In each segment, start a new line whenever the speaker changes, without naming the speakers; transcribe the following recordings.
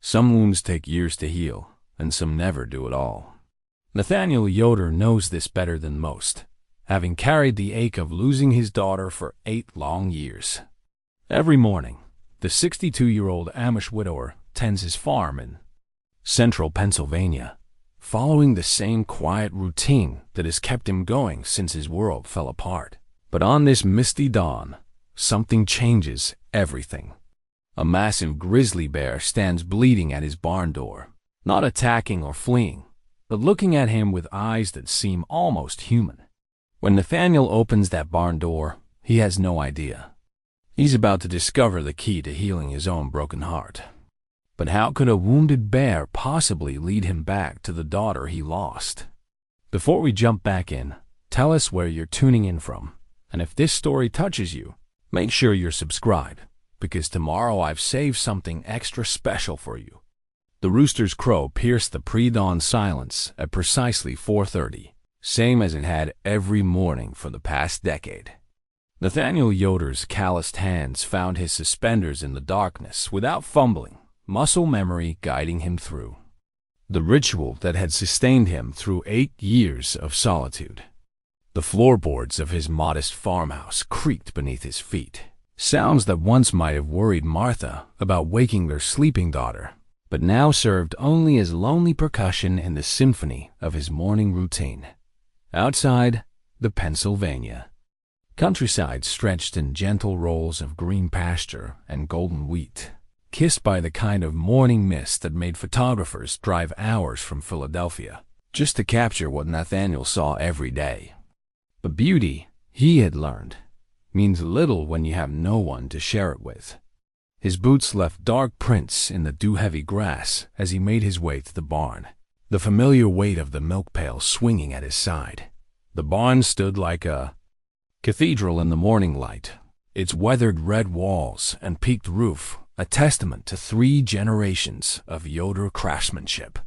Some wounds take years to heal, and some never do at all. Nathaniel Yoder knows this better than most, having carried the ache of losing his daughter for 8 long years. Every morning, the 62-year-old Amish widower tends his farm in central Pennsylvania, following the same quiet routine that has kept him going since his world fell apart. But on this misty dawn, something changes everything. A massive grizzly bear stands bleeding at his barn door, not attacking or fleeing, but looking at him with eyes that seem almost human. When Nathaniel opens that barn door, he has no idea. He's about to discover the key to healing his own broken heart. But how could a wounded bear possibly lead him back to the daughter he lost? Before we jump back in, tell us where you're tuning in from, and if this story touches you, make sure you're subscribed, because tomorrow I've saved something extra special for you. The rooster's crow pierced the pre-dawn silence at precisely 4:30, same as it had every morning for the past decade. Nathaniel Yoder's calloused hands found his suspenders in the darkness without fumbling, muscle memory guiding him through. The ritual that had sustained him through 8 years of solitude. The floorboards of his modest farmhouse creaked beneath his feet. Sounds that once might have worried Martha about waking their sleeping daughter, but now served only as lonely percussion in the symphony of his morning routine. Outside, the Pennsylvania countryside stretched in gentle rolls of green pasture and golden wheat, kissed by the kind of morning mist that made photographers drive hours from Philadelphia just to capture what Nathaniel saw every day. But beauty, he had learned, means little when you have no one to share it with. His boots left dark prints in the dew-heavy grass as he made his way to the barn, the familiar weight of the milk pail swinging at his side. The barn stood like a cathedral in the morning light, its weathered red walls and peaked roof a testament to 3 generations of Yoder craftsmanship.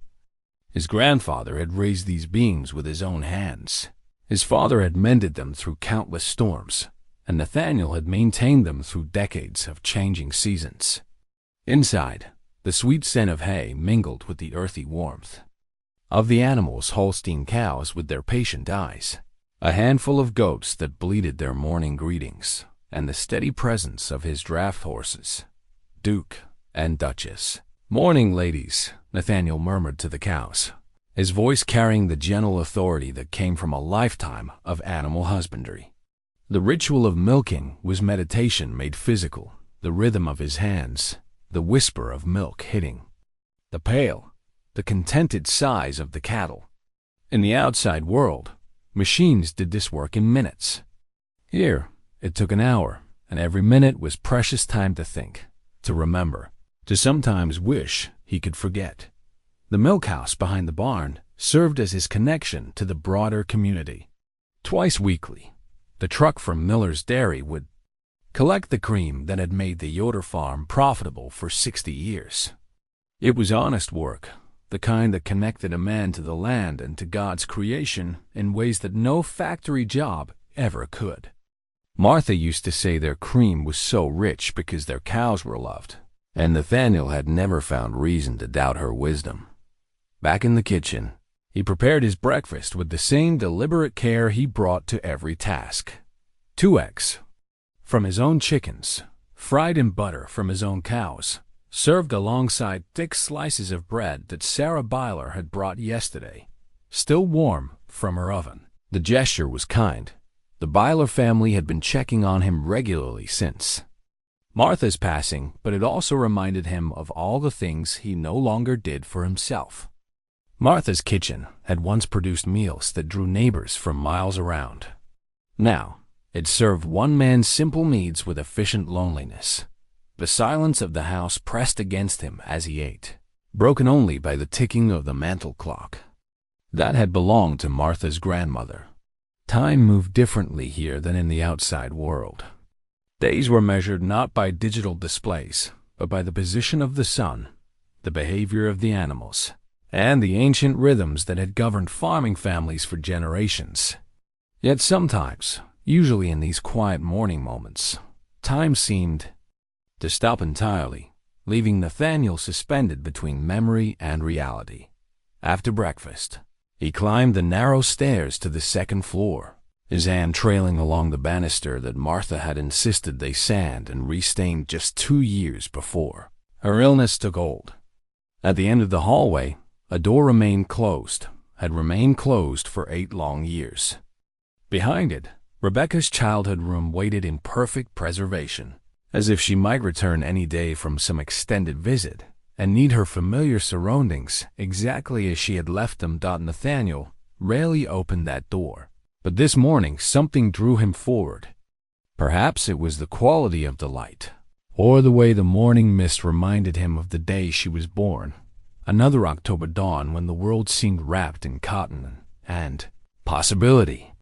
His grandfather had raised these beams with his own hands. His father had mended them through countless storms, and Nathaniel had maintained them through decades of changing seasons. Inside, the sweet scent of hay mingled with the earthy warmth of the animals, Holstein cows with their patient eyes, a handful of goats that bleated their morning greetings, and the steady presence of his draft horses, Duke and Duchess. "Morning, ladies," Nathaniel murmured to the cows, his voice carrying the gentle authority that came from a lifetime of animal husbandry. The ritual of milking was meditation made physical, the rhythm of his hands, the whisper of milk hitting the pail, the contented sighs of the cattle. In the outside world, machines did this work in minutes. Here, it took an hour, and every minute was precious time to think, to remember, to sometimes wish he could forget. The milk house behind the barn served as his connection to the broader community. Twice weekly, the truck from Miller's Dairy would collect the cream that had made the Yoder farm profitable for 60 years. It was honest work, the kind that connected a man to the land and to God's creation in ways that no factory job ever could. Martha used to say their cream was so rich because their cows were loved, and Nathaniel had never found reason to doubt her wisdom. Back in the kitchen, he prepared his breakfast with the same deliberate care he brought to every task. 2 eggs from his own chickens, fried in butter from his own cows, served alongside thick slices of bread that Sarah Byler had brought yesterday, still warm from her oven. The gesture was kind. The Byler family had been checking on him regularly since Martha's passing, but it also reminded him of all the things he no longer did for himself. Martha's kitchen had once produced meals that drew neighbors from miles around. Now, it served one man's simple needs with efficient loneliness. The silence of the house pressed against him as he ate, broken only by the ticking of the mantel clock. That had belonged to Martha's grandmother. Time moved differently here than in the outside world. Days were measured not by digital displays, but by the position of the sun, the behavior of the animals, and the ancient rhythms that had governed farming families for generations. Yet sometimes, usually in these quiet morning moments, time seemed to stop entirely, leaving Nathaniel suspended between memory and reality. After breakfast, he climbed the narrow stairs to the second floor, his hand trailing along the banister that Martha had insisted they sand and restained just 2 years before. Her illness took hold. At the end of the hallway, a door had remained closed for 8 long years. Behind it, Rebecca's childhood room waited in perfect preservation, as if she might return any day from some extended visit and need her familiar surroundings exactly as she had left them. Nathaniel rarely opened that door, but this morning something drew him forward. Perhaps it was the quality of the light, or the way the morning mist reminded him of the day she was born, another October dawn when the world seemed wrapped in cotton and possibility.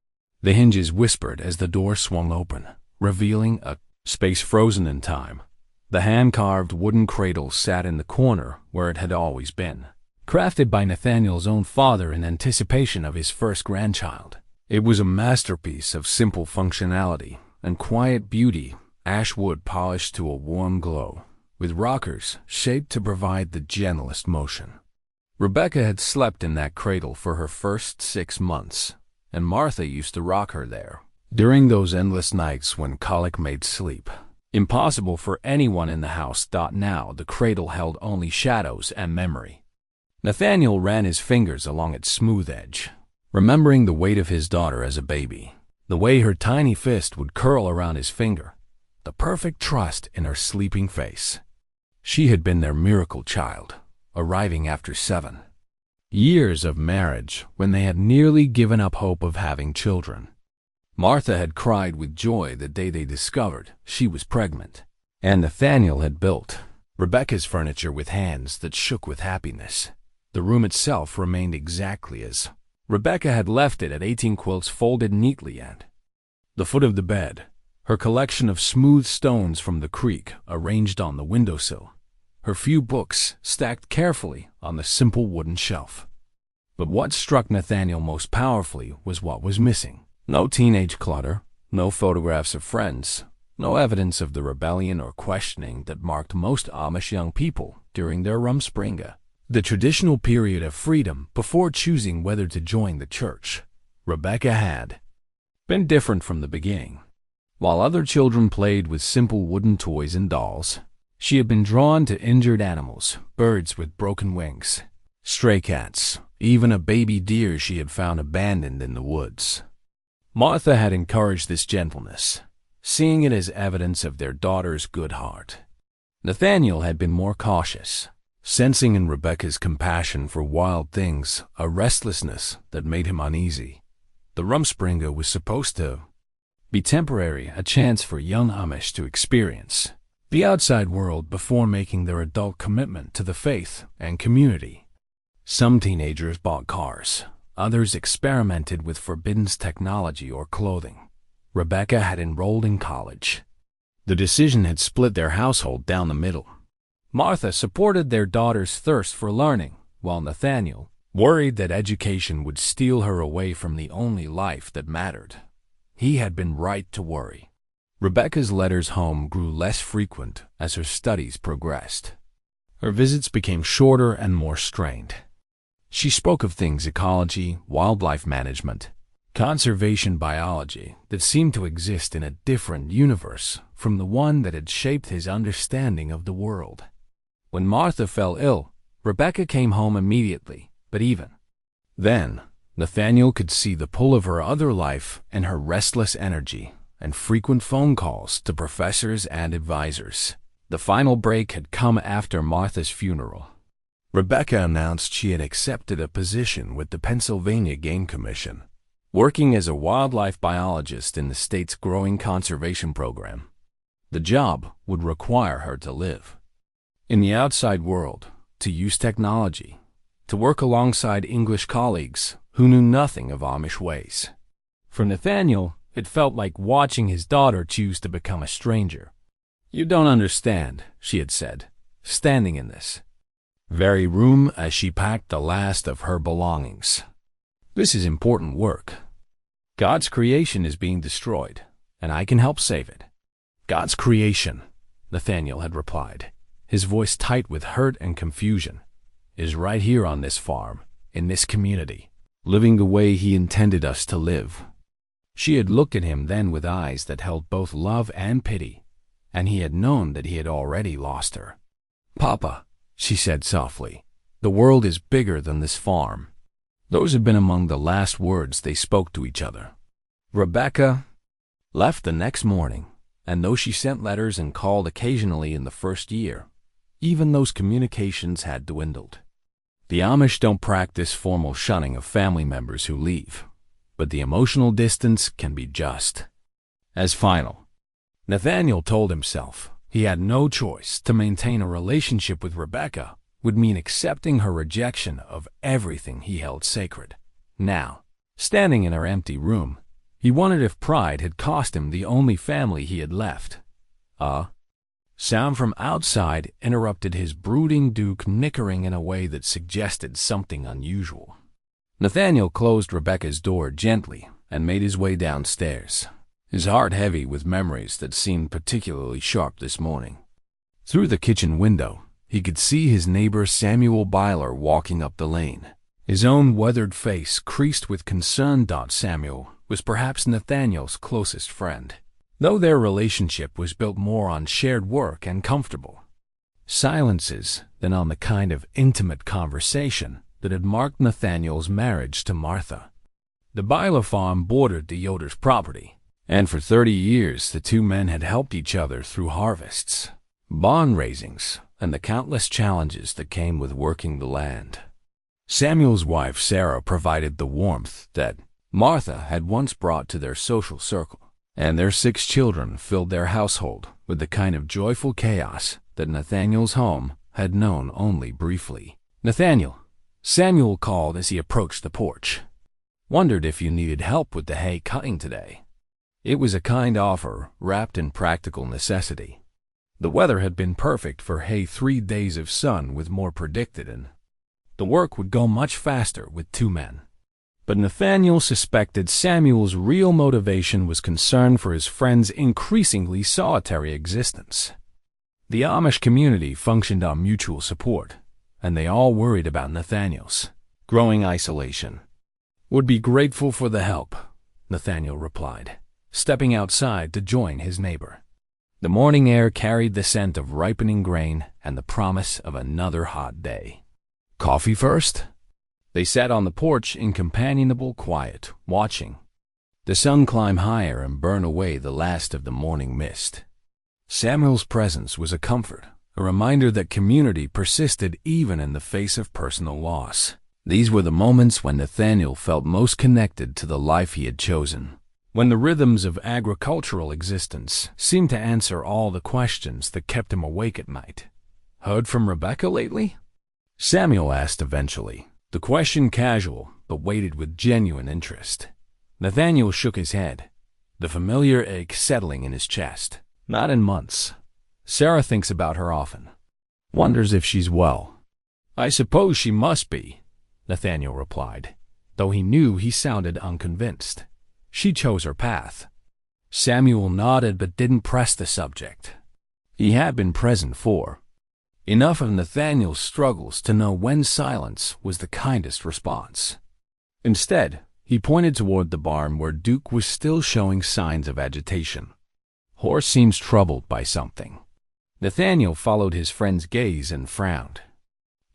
The hinges whispered as the door swung open, revealing a space frozen in time. The hand-carved wooden cradle sat in the corner where it had always been, crafted by Nathaniel's own father in anticipation of his first grandchild. It was a masterpiece of simple functionality and quiet beauty, ash wood polished to a warm glow, with rockers shaped to provide the gentlest motion. Rebecca had slept in that cradle for her first 6 months, and Martha used to rock her there during those endless nights when colic made sleep impossible for anyone in the house. Now the cradle held only shadows and memory. Nathaniel ran his fingers along its smooth edge, remembering the weight of his daughter as a baby, the way her tiny fist would curl around his finger, the perfect trust in her sleeping face. She had been their miracle child, arriving after 7 years of marriage when they had nearly given up hope of having children. Martha had cried with joy the day they discovered she was pregnant, and Nathaniel had built Rebecca's furniture with hands that shook with happiness. The room itself remained exactly as Rebecca had left it, at 18 quilts folded neatly at the foot of the bed, her collection of smooth stones from the creek arranged on the windowsill, her few books stacked carefully on the simple wooden shelf. But what struck Nathaniel most powerfully was what was missing. No teenage clutter, no photographs of friends, no evidence of the rebellion or questioning that marked most Amish young people during their Rumspringa, the traditional period of freedom before choosing whether to join the church. Rebecca had been different from the beginning. While other children played with simple wooden toys and dolls, she had been drawn to injured animals, birds with broken wings, stray cats, even a baby deer she had found abandoned in the woods. Martha had encouraged this gentleness, seeing it as evidence of their daughter's good heart. Nathaniel had been more cautious, sensing in Rebecca's compassion for wild things a restlessness that made him uneasy. The Rumspringa was supposed to be temporary, a chance for young Amish to experience the outside world before making their adult commitment to the faith and community. Some teenagers bought cars. Others experimented with forbidden technology or clothing. Rebecca had enrolled in college. The decision had split their household down the middle. Martha supported their daughter's thirst for learning, while Nathaniel worried that education would steal her away from the only life that mattered. He had been right to worry. Rebecca's letters home grew less frequent as her studies progressed. Her visits became shorter and more strained. She spoke of things: ecology, wildlife management, conservation biology, that seemed to exist in a different universe from the one that had shaped his understanding of the world. When Martha fell ill, Rebecca came home immediately, but even then, Nathaniel could see the pull of her other life and her restless energy and frequent phone calls to professors and advisors. The final break had come after Martha's funeral. Rebecca announced she had accepted a position with the Pennsylvania Game Commission, working as a wildlife biologist in the state's growing conservation program. The job would require her to live in the outside world, to use technology, to work alongside English colleagues who knew nothing of Amish ways. For Nathaniel, it felt like watching his daughter choose to become a stranger. "You don't understand," she had said, standing in this very room as she packed the last of her belongings. "This is important work. God's creation is being destroyed, and I can help save it." "God's creation," Nathaniel had replied. his voice tight with hurt and confusion, "is right here on this farm, in this community, living the way he intended us to live." She had looked at him then with eyes that held both love and pity, and he had known that he had already lost her. "Papa," she said softly, "the world is bigger than this farm." Those had been among the last words they spoke to each other. Rebecca left the next morning, and though she sent letters and called occasionally in the first year, even those communications had dwindled. The Amish don't practice formal shunning of family members who leave, but the emotional distance can be just as final. Nathaniel told himself he had no choice. To maintain a relationship with Rebecca would mean accepting her rejection of everything he held sacred. Now, standing in her empty room, he wondered if pride had cost him the only family he had left. A sound from outside interrupted his brooding, Duke nickering in a way that suggested something unusual. Nathaniel closed Rebecca's door gently and made his way downstairs, his heart heavy with memories that seemed particularly sharp this morning. Through the kitchen window, he could see his neighbor Samuel Byler walking up the lane, his own weathered face creased with concern. Samuel was perhaps Nathaniel's closest friend, though their relationship was built more on shared work and comfortable silences than on the kind of intimate conversation that had marked Nathaniel's marriage to Martha. The Byler farm bordered the Yoder's property, and for 30 years the two men had helped each other through harvests, barn raisings, and the countless challenges that came with working the land. Samuel's wife Sarah provided the warmth that Martha had once brought to their social circle, and their 6 children filled their household with the kind of joyful chaos that Nathaniel's home had known only briefly. "Nathaniel," Samuel called as he approached the porch. "Wondered if you needed help with the hay cutting today." It was a kind offer wrapped in practical necessity. The weather had been perfect for hay. 3 days of sun with more predicted, and the work would go much faster with 2 men. But Nathaniel suspected Samuel's real motivation was concern for his friend's increasingly solitary existence. The Amish community functioned on mutual support, and they all worried about Nathaniel's growing isolation. "Would be grateful for the help," Nathaniel replied, stepping outside to join his neighbor. The morning air carried the scent of ripening grain and the promise of another hot day. "Coffee first?" They sat on the porch in companionable quiet, watching the sun climb higher and burn away the last of the morning mist. Samuel's presence was a comfort, a reminder that community persisted even in the face of personal loss. These were the moments when Nathaniel felt most connected to the life he had chosen, when the rhythms of agricultural existence seemed to answer all the questions that kept him awake at night. "Heard from Rebecca lately?" Samuel asked eventually, the question casual but weighted with genuine interest. Nathaniel shook his head, the familiar ache settling in his chest. "Not in months. Sarah thinks about her often. Wonders if she's well." "I suppose she must be," Nathaniel replied, though he knew he sounded unconvinced. "She chose her path." Samuel nodded but didn't press the subject. He had been present for enough of Nathaniel's struggles to know when silence was the kindest response. Instead, he pointed toward the barn where Duke was still showing signs of agitation. "Horse seems troubled by something." Nathaniel followed his friend's gaze and frowned.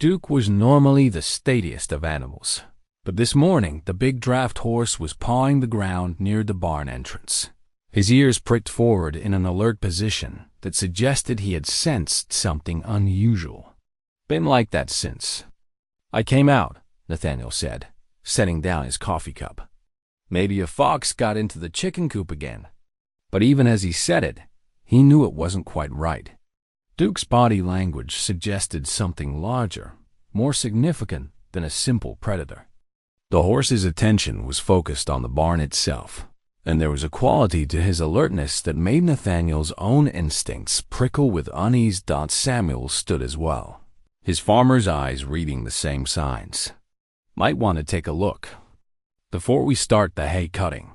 Duke was normally the statiest of animals, but this morning the big draft horse was pawing the ground near the barn entrance. His ears pricked forward in an alert position that suggested he had sensed something unusual. "Been like that since I came out," Nathaniel said, setting down his coffee cup. "Maybe a fox got into the chicken coop again." But even as he said it, he knew it wasn't quite right. Duke's body language suggested something larger, more significant than a simple predator. The horse's attention was focused on the barn itself, and there was a quality to his alertness that made Nathaniel's own instincts prickle with unease. Samuel stood as well, his farmer's eyes reading the same signs. "Might want to take a look before we start the hay cutting."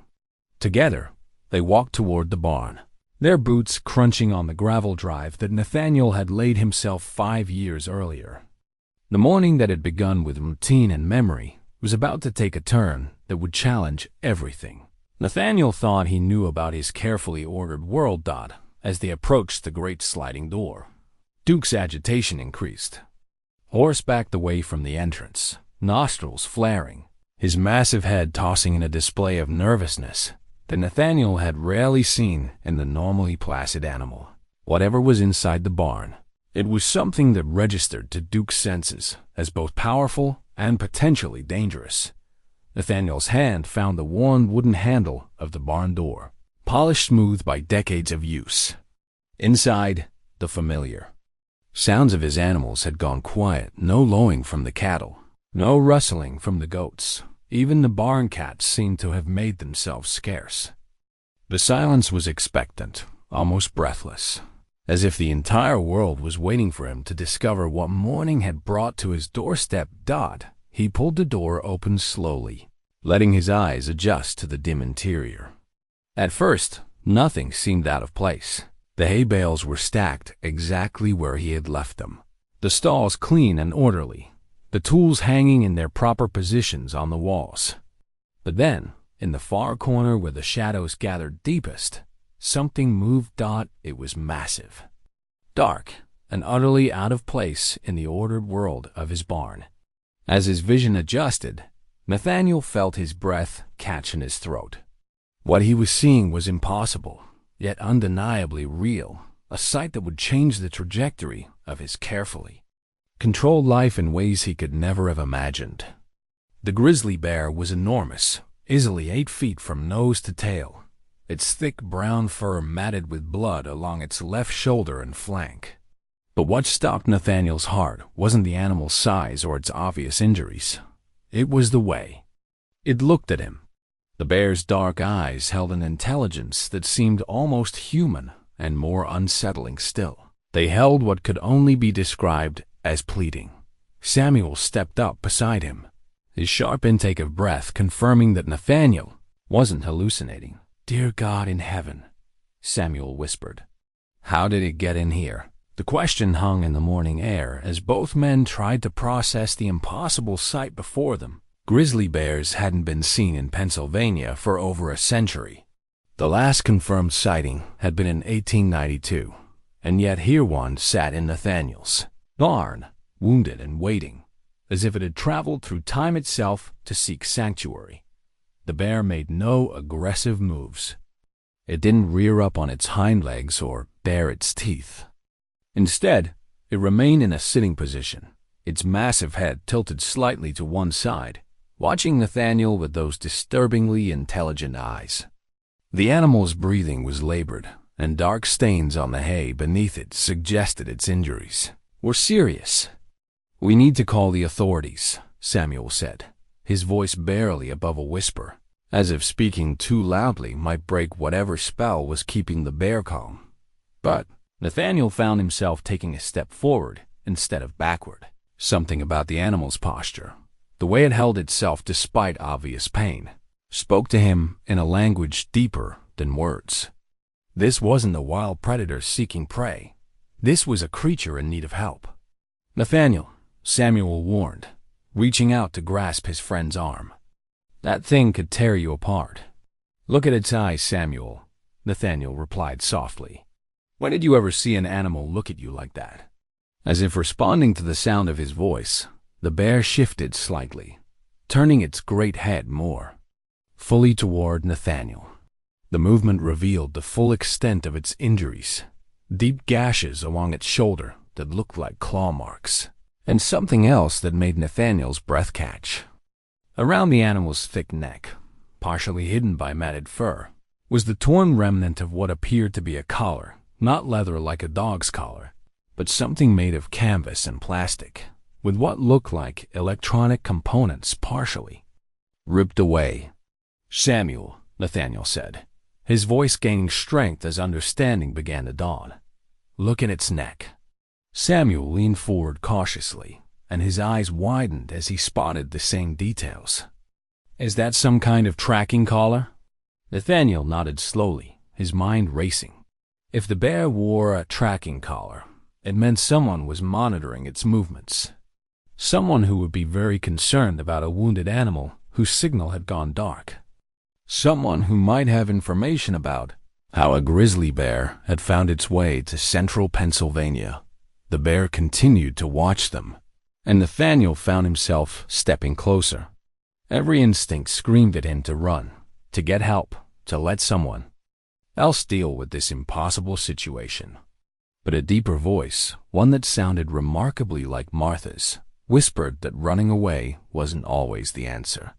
Together, they walked toward the barn. their boots crunching on the gravel drive that Nathaniel had laid himself 5 years earlier. The morning that had begun with routine and memory was about to take a turn that would challenge everything. Nathaniel thought he knew about his carefully ordered world. As they approached the great sliding door, Duke's agitation increased. Horse backed away from the entrance, nostrils flaring, his massive head tossing in a display of nervousness that Nathaniel had rarely seen in the normally placid animal. Whatever was inside the barn, it was something that registered to Duke's senses as both powerful and potentially dangerous. Nathaniel's hand found the worn wooden handle of the barn door, polished smooth by decades of use. Inside, the familiar. Sounds of his animals had gone quiet, no lowing from the cattle, no rustling from the goats. Even the barn cats seemed to have made themselves scarce. The silence was expectant, almost breathless, as if the entire world was waiting for him to discover what morning had brought to his doorstep. He pulled the door open slowly, letting his eyes adjust to the dim interior. At first, nothing seemed out of place. The hay bales were stacked exactly where he had left them, the stalls clean and orderly, the tools hanging in their proper positions on the walls. But then, in the far corner where the shadows gathered deepest, something moved. It was massive, dark, and utterly out of place in the ordered world of his barn. As his vision adjusted, Nathaniel felt his breath catch in his throat. What he was seeing was impossible, yet undeniably real, a sight that would change the trajectory of his carefully controlled life in ways he could never have imagined. The grizzly bear was enormous, easily 8 feet from nose to tail, its thick brown fur matted with blood along its left shoulder and flank. But what stopped Nathaniel's heart wasn't the animal's size or its obvious injuries. It was the way it looked at him. The bear's dark eyes held an intelligence that seemed almost human and more unsettling still. They held what could only be described as pleading. Samuel stepped up beside him, his sharp intake of breath confirming that Nathaniel wasn't hallucinating. "Dear God in heaven," Samuel whispered. "How did it get in here?" The question hung in the morning air as both men tried to process the impossible sight before them. Grizzly bears hadn't been seen in Pennsylvania for over a century. The last confirmed sighting had been in 1892, and yet here one sat in Nathaniel's barn, wounded and waiting, as if it had traveled through time itself to seek sanctuary. The bear made no aggressive moves. It didn't rear up on its hind legs or bare its teeth. Instead, it remained in a sitting position, its massive head tilted slightly to one side, watching Nathaniel with those disturbingly intelligent eyes. The animal's breathing was labored, and dark stains on the hay beneath it suggested its injuries were serious. "We need to call the authorities," Samuel said, his voice barely above a whisper, as if speaking too loudly might break whatever spell was keeping the bear calm. But Nathaniel found himself taking a step forward instead of backward. Something about the animal's posture, the way it held itself despite obvious pain, spoke to him in a language deeper than words. This wasn't a wild predator seeking prey. This was a creature in need of help. "Nathaniel," Samuel warned, reaching out to grasp his friend's arm. "That thing could tear you apart." "Look at its eyes, Samuel," Nathaniel replied softly. "When did you ever see an animal look at you like that?" As if responding to the sound of his voice, the bear shifted slightly, turning its great head more fully toward Nathaniel. The movement revealed the full extent of its injuries, deep gashes along its shoulder that looked like claw marks, and something else that made Nathaniel's breath catch. Around the animal's thick neck, partially hidden by matted fur, was the torn remnant of what appeared to be a collar, not leather like a dog's collar, but something made of canvas and plastic, with what looked like electronic components partially ripped away. "Samuel," Nathaniel said, his voice gaining strength as understanding began to dawn. "Look at its neck." Samuel leaned forward cautiously, and his eyes widened as he spotted the same details. "Is that some kind of tracking collar?" Nathaniel nodded slowly, his mind racing. If the bear wore a tracking collar, it meant someone was monitoring its movements. Someone who would be very concerned about a wounded animal whose signal had gone dark. Someone who might have information about how a grizzly bear had found its way to central Pennsylvania. The bear continued to watch them, and Nathaniel found himself stepping closer. Every instinct screamed at him to run, to get help, to let someone else deal with this impossible situation. But a deeper voice, one that sounded remarkably like Martha's, whispered that running away wasn't always the answer.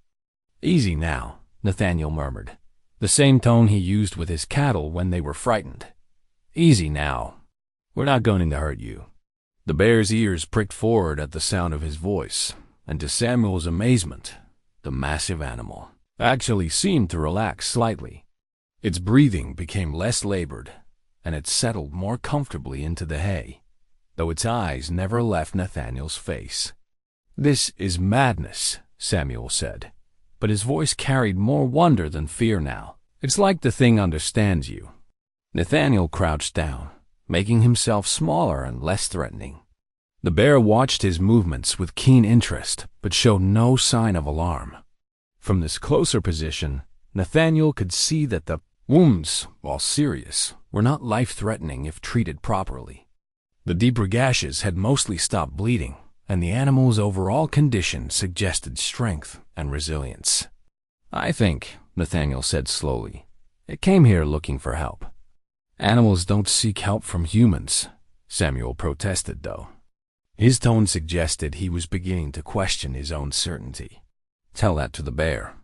"Easy now," Nathaniel murmured, the same tone he used with his cattle when they were frightened. "Easy now. We're not going to hurt you." The bear's ears pricked forward at the sound of his voice, and to Samuel's amazement, the massive animal actually seemed to relax slightly. Its breathing became less labored, and it settled more comfortably into the hay, though its eyes never left Nathaniel's face. "This is madness," Samuel said, but his voice carried more wonder than fear now. "It's like the thing understands you." Nathaniel crouched down, making himself smaller and less threatening. The bear watched his movements with keen interest, but showed no sign of alarm. From this closer position, Nathaniel could see that the wounds, while serious, were not life-threatening if treated properly. The deeper gashes had mostly stopped bleeding, and the animal's overall condition suggested strength and resilience. "I think," Nathaniel said slowly, "it came here looking for help." "Animals don't seek help from humans," Samuel protested, though. His tone suggested he was beginning to question his own certainty. "Tell that to the bear."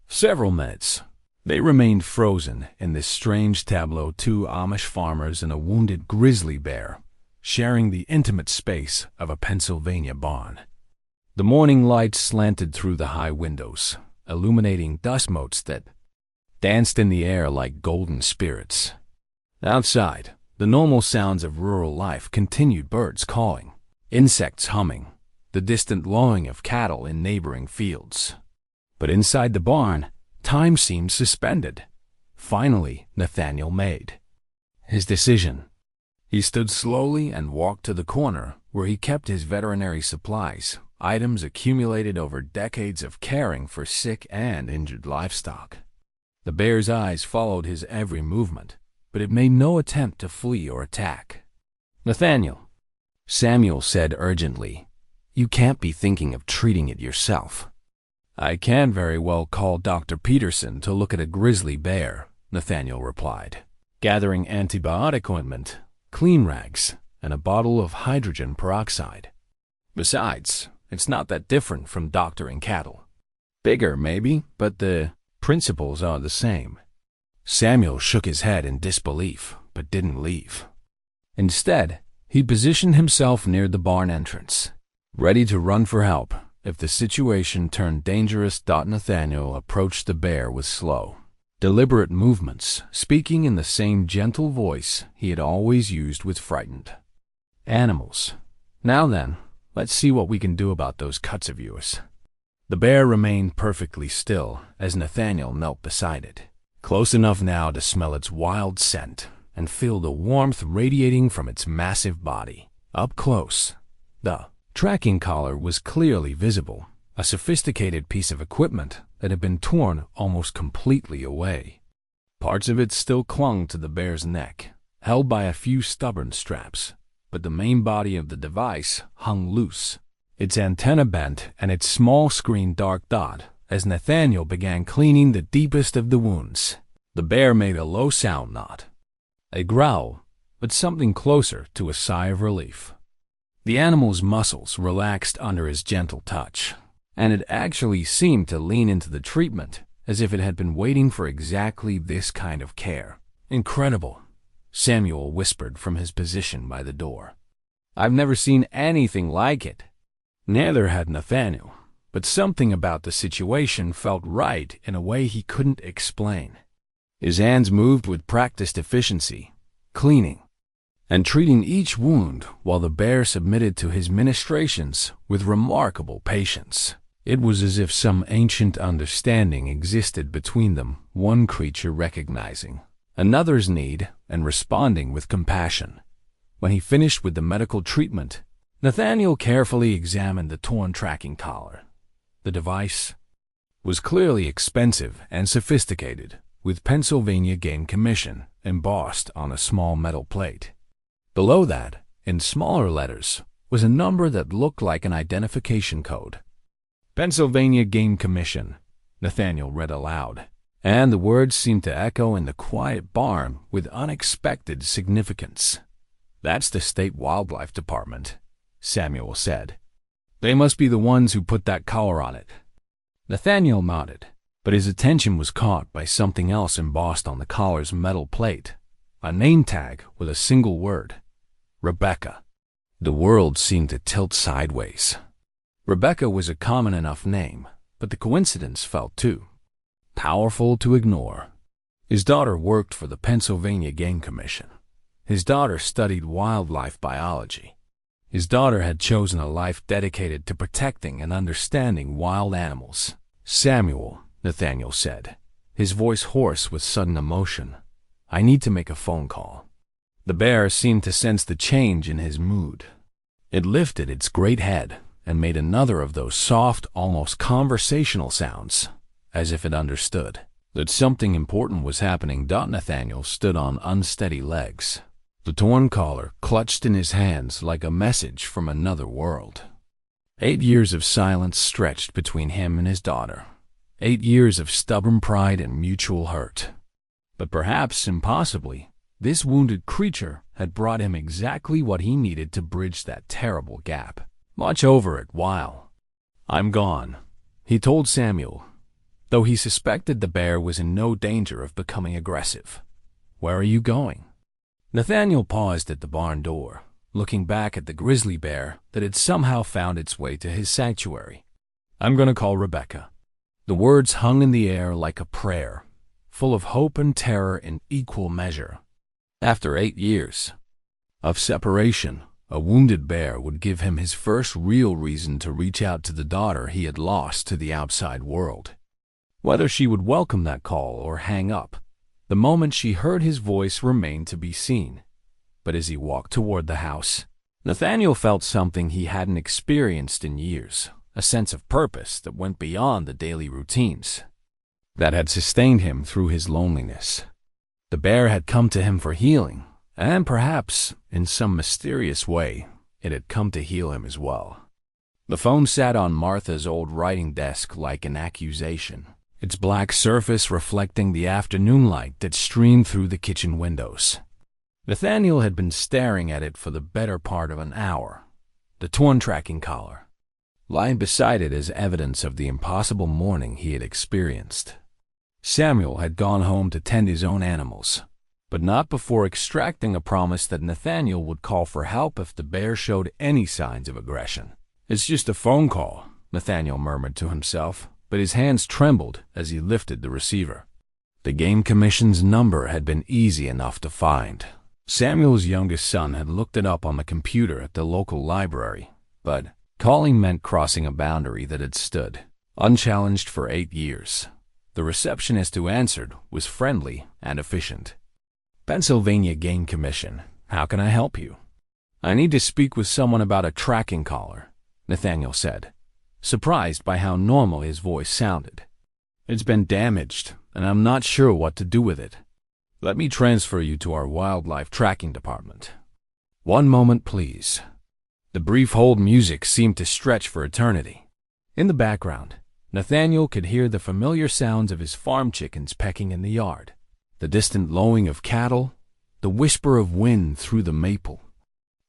Several minutes, they remained frozen in this strange tableau, two Amish farmers and a wounded grizzly bear, sharing the intimate space of a Pennsylvania barn. The morning light slanted through the high windows, illuminating dust motes that danced in the air like golden spirits. Outside, the normal sounds of rural life continued: birds calling, insects humming, the distant lowing of cattle in neighboring fields. But inside the barn, time seemed suspended. Finally, Nathaniel made his decision. He stood slowly and walked to the corner where he kept his veterinary supplies, items accumulated over decades of caring for sick and injured livestock. The bear's eyes followed his every movement, but it made no attempt to flee or attack. "Nathaniel," Samuel said urgently, "you can't be thinking of treating it yourself." "I can very well call Dr. Peterson to look at a grizzly bear," Nathaniel replied, gathering antibiotic ointment, clean rags, and a bottle of hydrogen peroxide. "Besides, it's not that different from doctoring cattle. Bigger, maybe, but the principles are the same." Samuel shook his head in disbelief, but didn't leave. Instead, he positioned himself near the barn entrance, ready to run for help if the situation turned dangerous. Nathaniel approached the bear with slow, deliberate movements, speaking in the same gentle voice he had always used with frightened animals. "Now then, let's see what we can do about those cuts of yours." The bear remained perfectly still as Nathaniel knelt beside it, close enough now to smell its wild scent and feel the warmth radiating from its massive body. Up close, the tracking collar was clearly visible, a sophisticated piece of equipment that had been torn almost completely away. Parts of it still clung to the bear's neck, held by a few stubborn straps, but the main body of the device hung loose, its antenna bent and its small screen dark dot as Nathaniel began cleaning the deepest of the wounds. The bear made a low sound, not a growl, but something closer to a sigh of relief. The animal's muscles relaxed under his gentle touch, and it actually seemed to lean into the treatment as if it had been waiting for exactly this kind of care. "Incredible," Samuel whispered from his position by the door. "I've never seen anything like it." Neither had Nathaniel, but something about the situation felt right in a way he couldn't explain. His hands moved with practiced efficiency, cleaning and treating each wound while the bear submitted to his ministrations with remarkable patience. It was as if some ancient understanding existed between them, one creature recognizing another's need, and responding with compassion. When he finished with the medical treatment, Nathaniel carefully examined the torn tracking collar. The device was clearly expensive and sophisticated, with Pennsylvania Game Commission embossed on a small metal plate. Below that, in smaller letters, was a number that looked like an identification code. Pennsylvania Game Commission, Nathaniel read aloud, and the words seemed to echo in the quiet barn with unexpected significance. "That's the State Wildlife Department," Samuel said. "They must be the ones who put that collar on it." Nathaniel nodded, but his attention was caught by something else embossed on the collar's metal plate, a name tag with a single word: Rebecca. The world seemed to tilt sideways. Rebecca was a common enough name, but the coincidence felt too powerful to ignore. His daughter worked for the Pennsylvania Game Commission. His daughter studied wildlife biology. His daughter had chosen a life dedicated to protecting and understanding wild animals. "Samuel," Nathaniel said, his voice hoarse with sudden emotion, "I need to make a phone call." The bear seemed to sense the change in his mood. It lifted its great head and made another of those soft, almost conversational sounds, as if it understood that something important was happening. Nathaniel stood on unsteady legs, the torn collar clutched in his hands like a message from another world. 8 years of silence stretched between him and his daughter. 8 years of stubborn pride and mutual hurt. But perhaps impossibly, this wounded creature had brought him exactly what he needed to bridge that terrible gap. "Watch over it while I'm gone," he told Samuel, though he suspected the bear was in no danger of becoming aggressive. "Where are you going?" Nathaniel paused at the barn door, looking back at the grizzly bear that had somehow found its way to his sanctuary. "I'm going to call Rebecca." The words hung in the air like a prayer, full of hope and terror in equal measure. After 8 years of separation, a wounded bear would give him his first real reason to reach out to the daughter he had lost to the outside world. Whether she would welcome that call or hang up, the moment she heard his voice remained to be seen. But as he walked toward the house, Nathaniel felt something he hadn't experienced in years, a sense of purpose that went beyond the daily routines that had sustained him through his loneliness. The bear had come to him for healing, and perhaps, in some mysterious way, it had come to heal him as well. The phone sat on Martha's old writing desk like an accusation, its black surface reflecting the afternoon light that streamed through the kitchen windows. Nathaniel had been staring at it for the better part of an hour, the torn tracking collar lying beside it as evidence of the impossible morning he had experienced. Samuel had gone home to tend his own animals, but not before extracting a promise that Nathaniel would call for help if the bear showed any signs of aggression. "It's just a phone call," Nathaniel murmured to himself, but his hands trembled as he lifted the receiver. The Game Commission's number had been easy enough to find. Samuel's youngest son had looked it up on the computer at the local library, but calling meant crossing a boundary that had stood unchallenged for 8 years. The receptionist who answered was friendly and efficient. "Pennsylvania Game Commission, how can I help you?" "I need to speak with someone about a tracking collar," Nathaniel said, surprised by how normal his voice sounded. "It's been damaged, and I'm not sure what to do with it. Let me transfer you to our wildlife tracking department." "One moment, please." The brief hold music seemed to stretch for eternity. In the background, Nathaniel could hear the familiar sounds of his farm chickens pecking in the yard, the distant lowing of cattle, the whisper of wind through the maple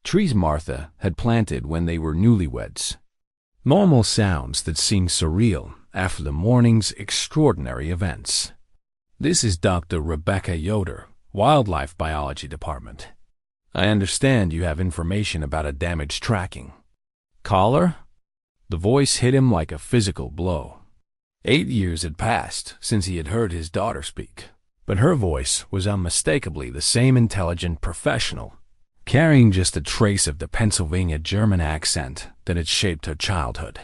trees Martha had planted when they were newlyweds. Normal sounds that seemed surreal after the morning's extraordinary events. "This is Dr. Rebecca Yoder, Wildlife Biology Department. I understand you have information about a damaged tracking collar?" The voice hit him like a physical blow. 8 years had passed since he had heard his daughter speak, but her voice was unmistakably the same intelligent professional, carrying just a trace of the Pennsylvania German accent that had shaped her childhood.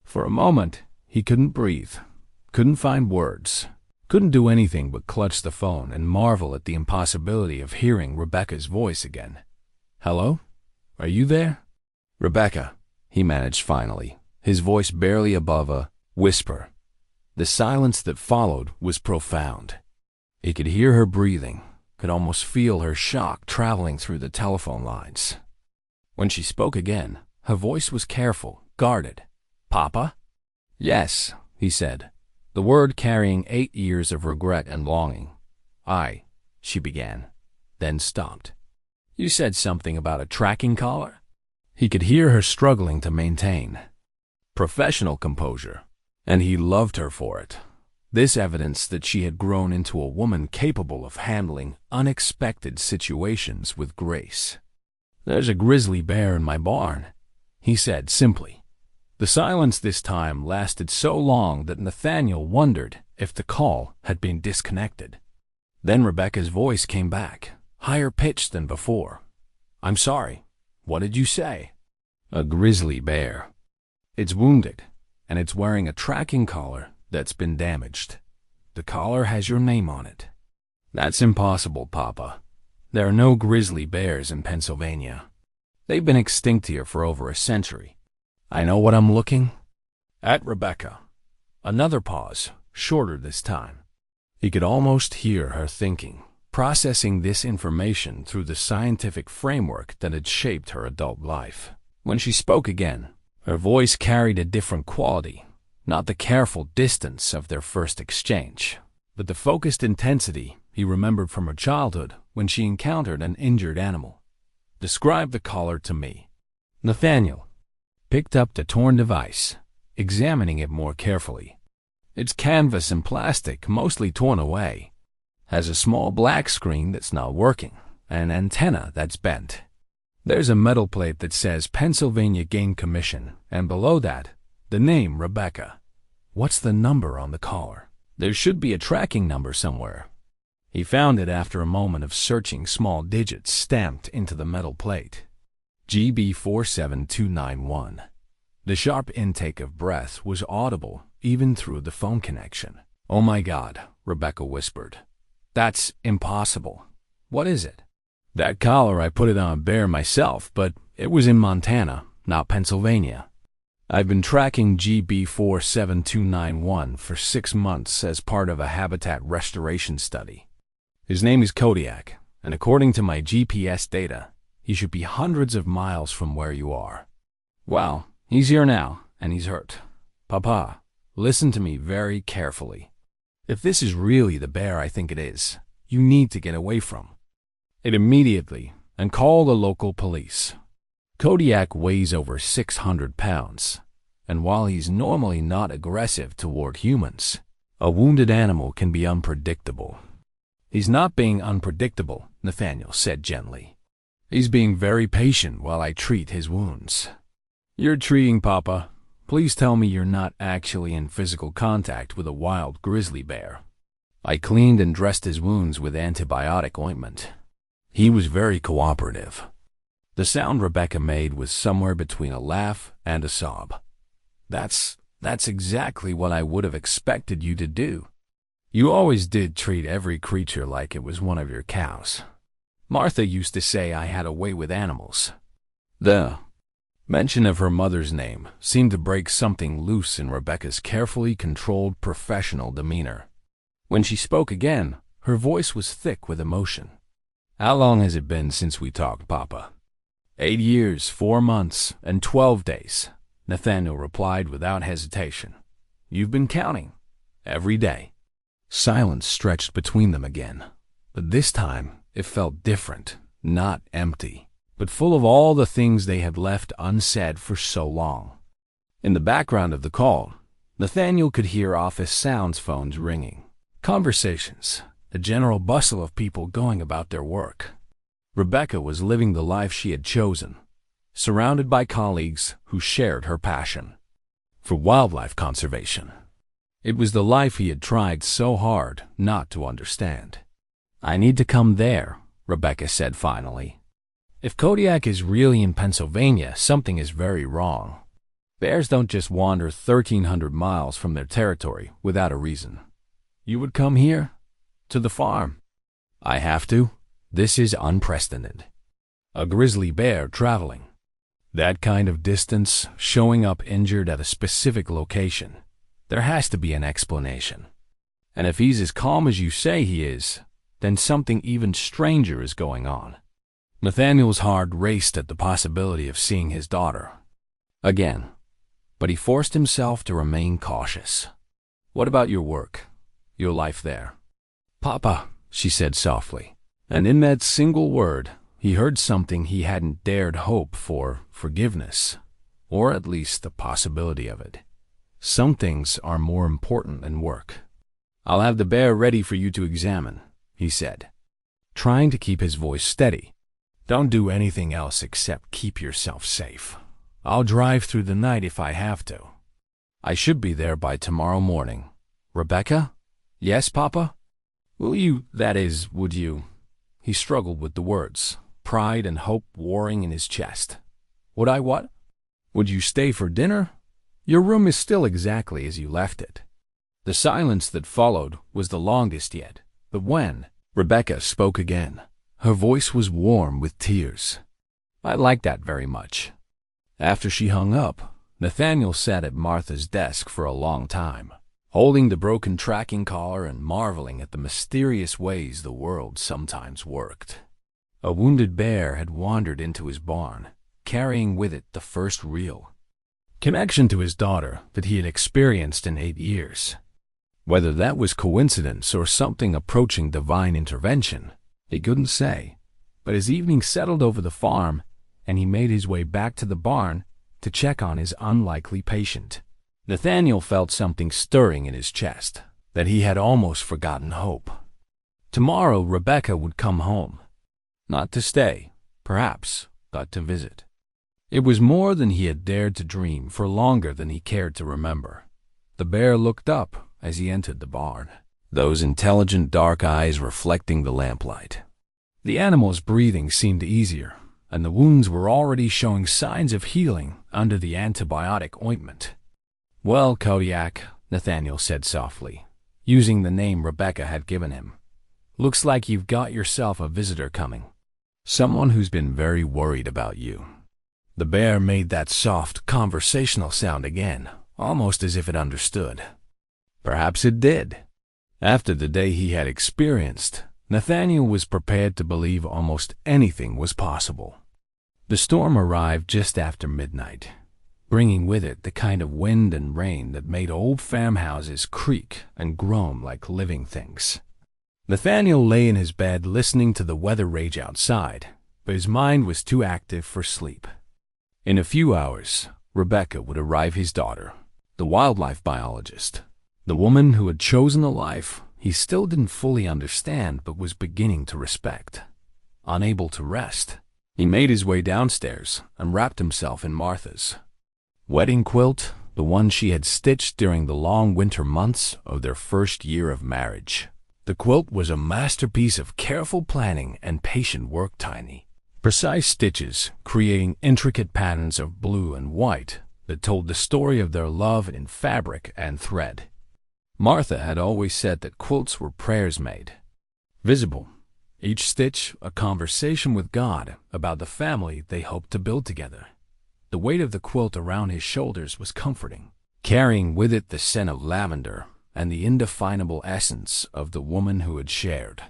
For a moment, he couldn't breathe, couldn't find words, couldn't do anything but clutch the phone and marvel at the impossibility of hearing Rebecca's voice again. "Hello? Are you there?" "Rebecca," he managed finally, his voice barely above a whisper. The silence that followed was profound. He could hear her breathing, could almost feel her shock traveling through the telephone lines. When she spoke again, her voice was careful, guarded. "Papa?" "Yes," he said, the word carrying 8 years of regret and longing. She began, then stopped. "You said something about a tracking collar?" He could hear her struggling to maintain professional composure, and he loved her for it. This evidence that she had grown into a woman capable of handling unexpected situations with grace. "There's a grizzly bear in my barn," he said simply. The silence this time lasted so long that Nathaniel wondered if the call had been disconnected. Then Rebecca's voice came back, higher pitched than before. "I'm sorry. What did you say?" "A grizzly bear. It's wounded, and it's wearing a tracking collar that's been damaged. The collar has your name on it." "That's impossible, Papa. There are no grizzly bears in Pennsylvania. They've been extinct here for over a century." "I know what I'm looking at, Rebecca." Another pause, shorter this time. He could almost hear her thinking, processing this information through the scientific framework that had shaped her adult life. When she spoke again, her voice carried a different quality, not the careful distance of their first exchange, but the focused intensity he remembered from her childhood when she encountered an injured animal. "Describe the collar to me." Nathaniel picked up the torn device, examining it more carefully. "It's canvas and plastic, mostly torn away. Has a small black screen that's not working, and an antenna that's bent. There's a metal plate that says Pennsylvania Game Commission, and below that, the name Rebecca. What's the number on the collar? There should be a tracking number somewhere." He found it after a moment of searching small digits stamped into the metal plate. GB47291. The sharp intake of breath was audible even through the phone connection. "Oh my God," Rebecca whispered. "That's impossible. What is it?" "That collar, I put it on a bear myself, but it was in Montana, not Pennsylvania. I've been tracking GB47291 for 6 months as part of a habitat restoration study. His name is Kodiak, and according to my GPS data, he should be hundreds of miles from where you are. Well, he's here now, and he's hurt. Papa, listen to me very carefully. If this is really the bear I think it is, you need to get away from it immediately and call the local police. Kodiak weighs over 600 pounds, and while he's normally not aggressive toward humans, a wounded animal can be unpredictable." "He's not being unpredictable," Nathaniel said gently. "He's being very patient while I treat his wounds." "You're treating, Papa. Please tell me you're not actually in physical contact with a wild grizzly bear." "I cleaned and dressed his wounds with antibiotic ointment." He was very cooperative. The sound Rebecca made was somewhere between a laugh and a sob. That's exactly what I would have expected you to do. You always did treat every creature like it was one of your cows. Martha used to say I had a way with animals." The mention of her mother's name seemed to break something loose in Rebecca's carefully controlled professional demeanor. When she spoke again, her voice was thick with emotion. "How long has it been since we talked, Papa?" 8 years, 4 months, and 12 days, Nathaniel replied without hesitation. "You've been counting. Every day." Silence stretched between them again, but this time it felt different, not empty, but full of all the things they had left unsaid for so long. In the background of the call, Nathaniel could hear office sounds phones ringing, conversations, the general bustle of people going about their work. Rebecca was living the life she had chosen, surrounded by colleagues who shared her passion for wildlife conservation. It was the life he had tried so hard not to understand. "I need to come there," Rebecca said finally. "If Kodiak is really in Pennsylvania, something is very wrong. Bears don't just wander 1,300 miles from their territory without a reason. You would come here? To the farm? I have to. This is unprecedented. A grizzly bear traveling. That kind of distance, showing up injured at a specific location. There has to be an explanation. And if he's as calm as you say he is, then something even stranger is going on. Nathaniel's heart raced at the possibility of seeing his daughter again, but he forced himself to remain cautious. What about your work? Your life there? Papa, she said softly, and in that single word, he heard something he hadn't dared hope for: forgiveness, or at least the possibility of it. Some things are more important than work. I'll have the bear ready for you to examine, he said, trying to keep his voice steady. Don't do anything else except keep yourself safe. I'll drive through the night if I have to. I should be there by tomorrow morning. Rebecca? Yes, Papa? Would you? He struggled with the words, pride and hope warring in his chest. Would I what? Would you stay for dinner? Your room is still exactly as you left it. The silence that followed was the longest yet, but when Rebecca spoke again, her voice was warm with tears. I liked that very much. After she hung up, Nathaniel sat at Martha's desk for a long time, holding the broken tracking collar and marveling at the mysterious ways the world sometimes worked. A wounded bear had wandered into his barn, carrying with it the first real connection to his daughter that he had experienced in 8 years. Whether that was coincidence or something approaching divine intervention, he couldn't say, but his evening settled over the farm, and he made his way back to the barn to check on his unlikely patient. Nathaniel felt something stirring in his chest, that he had almost forgotten hope. Tomorrow Rebecca would come home. Not to stay, perhaps, but to visit. It was more than he had dared to dream for longer than he cared to remember. The bear looked up as he entered the barn, those intelligent dark eyes reflecting the lamplight. The animal's breathing seemed easier, and the wounds were already showing signs of healing under the antibiotic ointment. Well, Kodiak, Nathaniel said softly, using the name Rebecca had given him. Looks like you've got yourself a visitor coming. Someone who's been very worried about you. The bear made that soft, conversational sound again, almost as if it understood. Perhaps it did. After the day he had experienced, Nathaniel was prepared to believe almost anything was possible. The storm arrived just after midnight, bringing with it the kind of wind and rain that made old farmhouses creak and groan like living things. Nathaniel lay in his bed listening to the weather rage outside, but his mind was too active for sleep. In a few hours, Rebecca would arrive, his daughter, the wildlife biologist, the woman who had chosen a life he still didn't fully understand but was beginning to respect. Unable to rest, he made his way downstairs and wrapped himself in Martha's wedding quilt, the one she had stitched during the long winter months of their first year of marriage. The quilt was a masterpiece of careful planning and patient work, tiny, precise stitches creating intricate patterns of blue and white that told the story of their love in fabric and thread. Martha had always said that quilts were prayers made visible, each stitch a conversation with God about the family they hoped to build together. The weight of the quilt around his shoulders was comforting, carrying with it the scent of lavender and the indefinable essence of the woman who had shared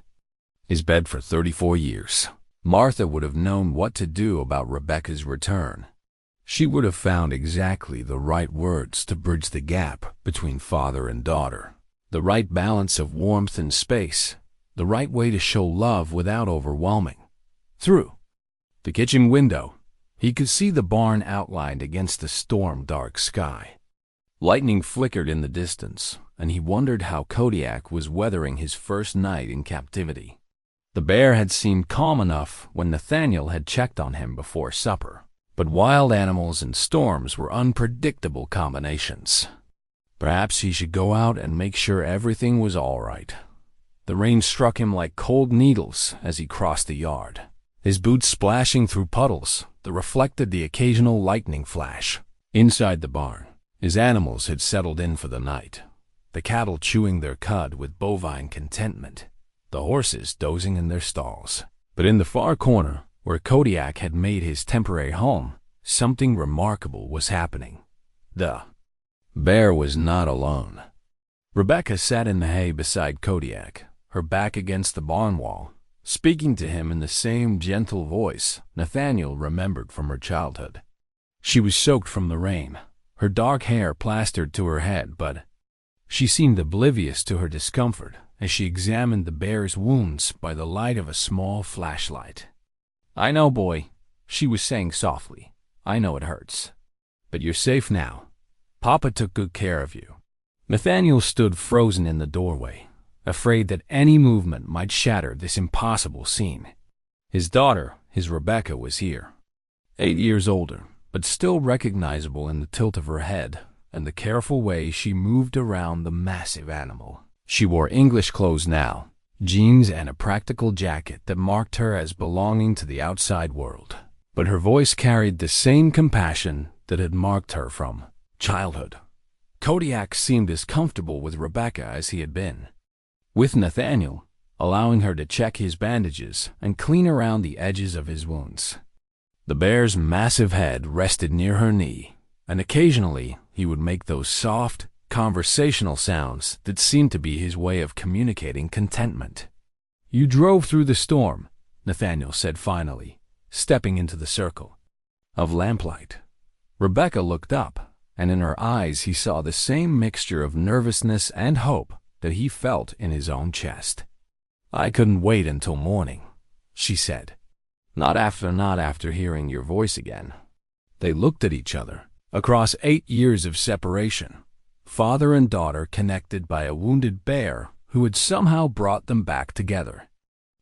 his bed for 34 years. Martha would have known what to do about Rebecca's return. She would have found exactly the right words to bridge the gap between father and daughter, the right balance of warmth and space, the right way to show love without overwhelming. Through the kitchen window, he could see the barn outlined against the storm-dark sky. Lightning flickered in the distance, and he wondered how Kodiak was weathering his first night in captivity. The bear had seemed calm enough when Nathaniel had checked on him before supper, but wild animals and storms were unpredictable combinations. Perhaps he should go out and make sure everything was all right. The rain struck him like cold needles as he crossed the yard, his boots splashing through puddles that reflected the occasional lightning flash. Inside the barn, his animals had settled in for the night. the cattle chewing their cud with bovine contentment, the horses dozing in their stalls. But in the far corner, where Kodiak had made his temporary home, something remarkable was happening. The bear was not alone. Rebecca sat in the hay beside Kodiak, her back against the barn wall, speaking to him in the same gentle voice Nathaniel remembered from her childhood. She was soaked from the rain, her dark hair plastered to her head, but she seemed oblivious to her discomfort as she examined the bear's wounds by the light of a small flashlight. "I know, boy," she was saying softly. "I know it hurts. But you're safe now. Papa took good care of you." Nathaniel stood frozen in the doorway, afraid that any movement might shatter this impossible scene. His daughter, his Rebecca, was here. 8 years older, but still recognizable in the tilt of her head and the careful way she moved around the massive animal. She wore English clothes now, jeans and a practical jacket that marked her as belonging to the outside world. But her voice carried the same compassion that had marked her from childhood. Kodiak seemed as comfortable with Rebecca as he had been with Nathaniel, allowing her to check his bandages and clean around the edges of his wounds. The bear's massive head rested near her knee, and occasionally he would make those soft, conversational sounds that seemed to be his way of communicating contentment. "You drove through the storm," Nathaniel said finally, stepping into the circle of lamplight. Rebecca looked up, and in her eyes he saw the same mixture of nervousness and hope that he felt in his own chest. "I couldn't wait until morning," she said. Not after hearing your voice again." They looked at each other. Across 8 years of separation, father and daughter connected by a wounded bear who had somehow brought them back together.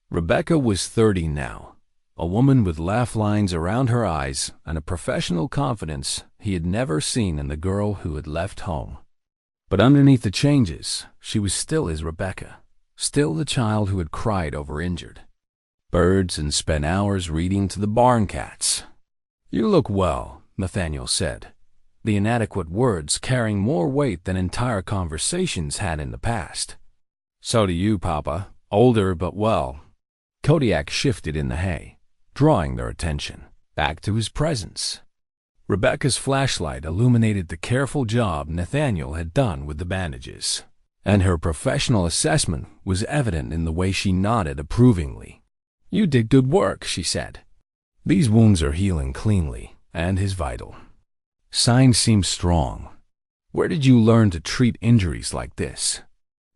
Rebecca was 30 now, a woman with laugh lines around her eyes and a professional confidence he had never seen in the girl who had left home. But underneath the changes, she was still his Rebecca, still the child who had cried over injured birds and spent hours reading to the barn cats. "You look well," Nathaniel said, the inadequate words carrying more weight than entire conversations had in the past. "So do you, Papa. Older but well." Kodiak shifted in the hay, drawing their attention back to his presence. Rebecca's flashlight illuminated the careful job Nathaniel had done with the bandages, and her professional assessment was evident in the way she nodded approvingly. "You did good work," she said. "These wounds are healing cleanly, and his vital signs seem strong. Where did you learn to treat injuries like this?"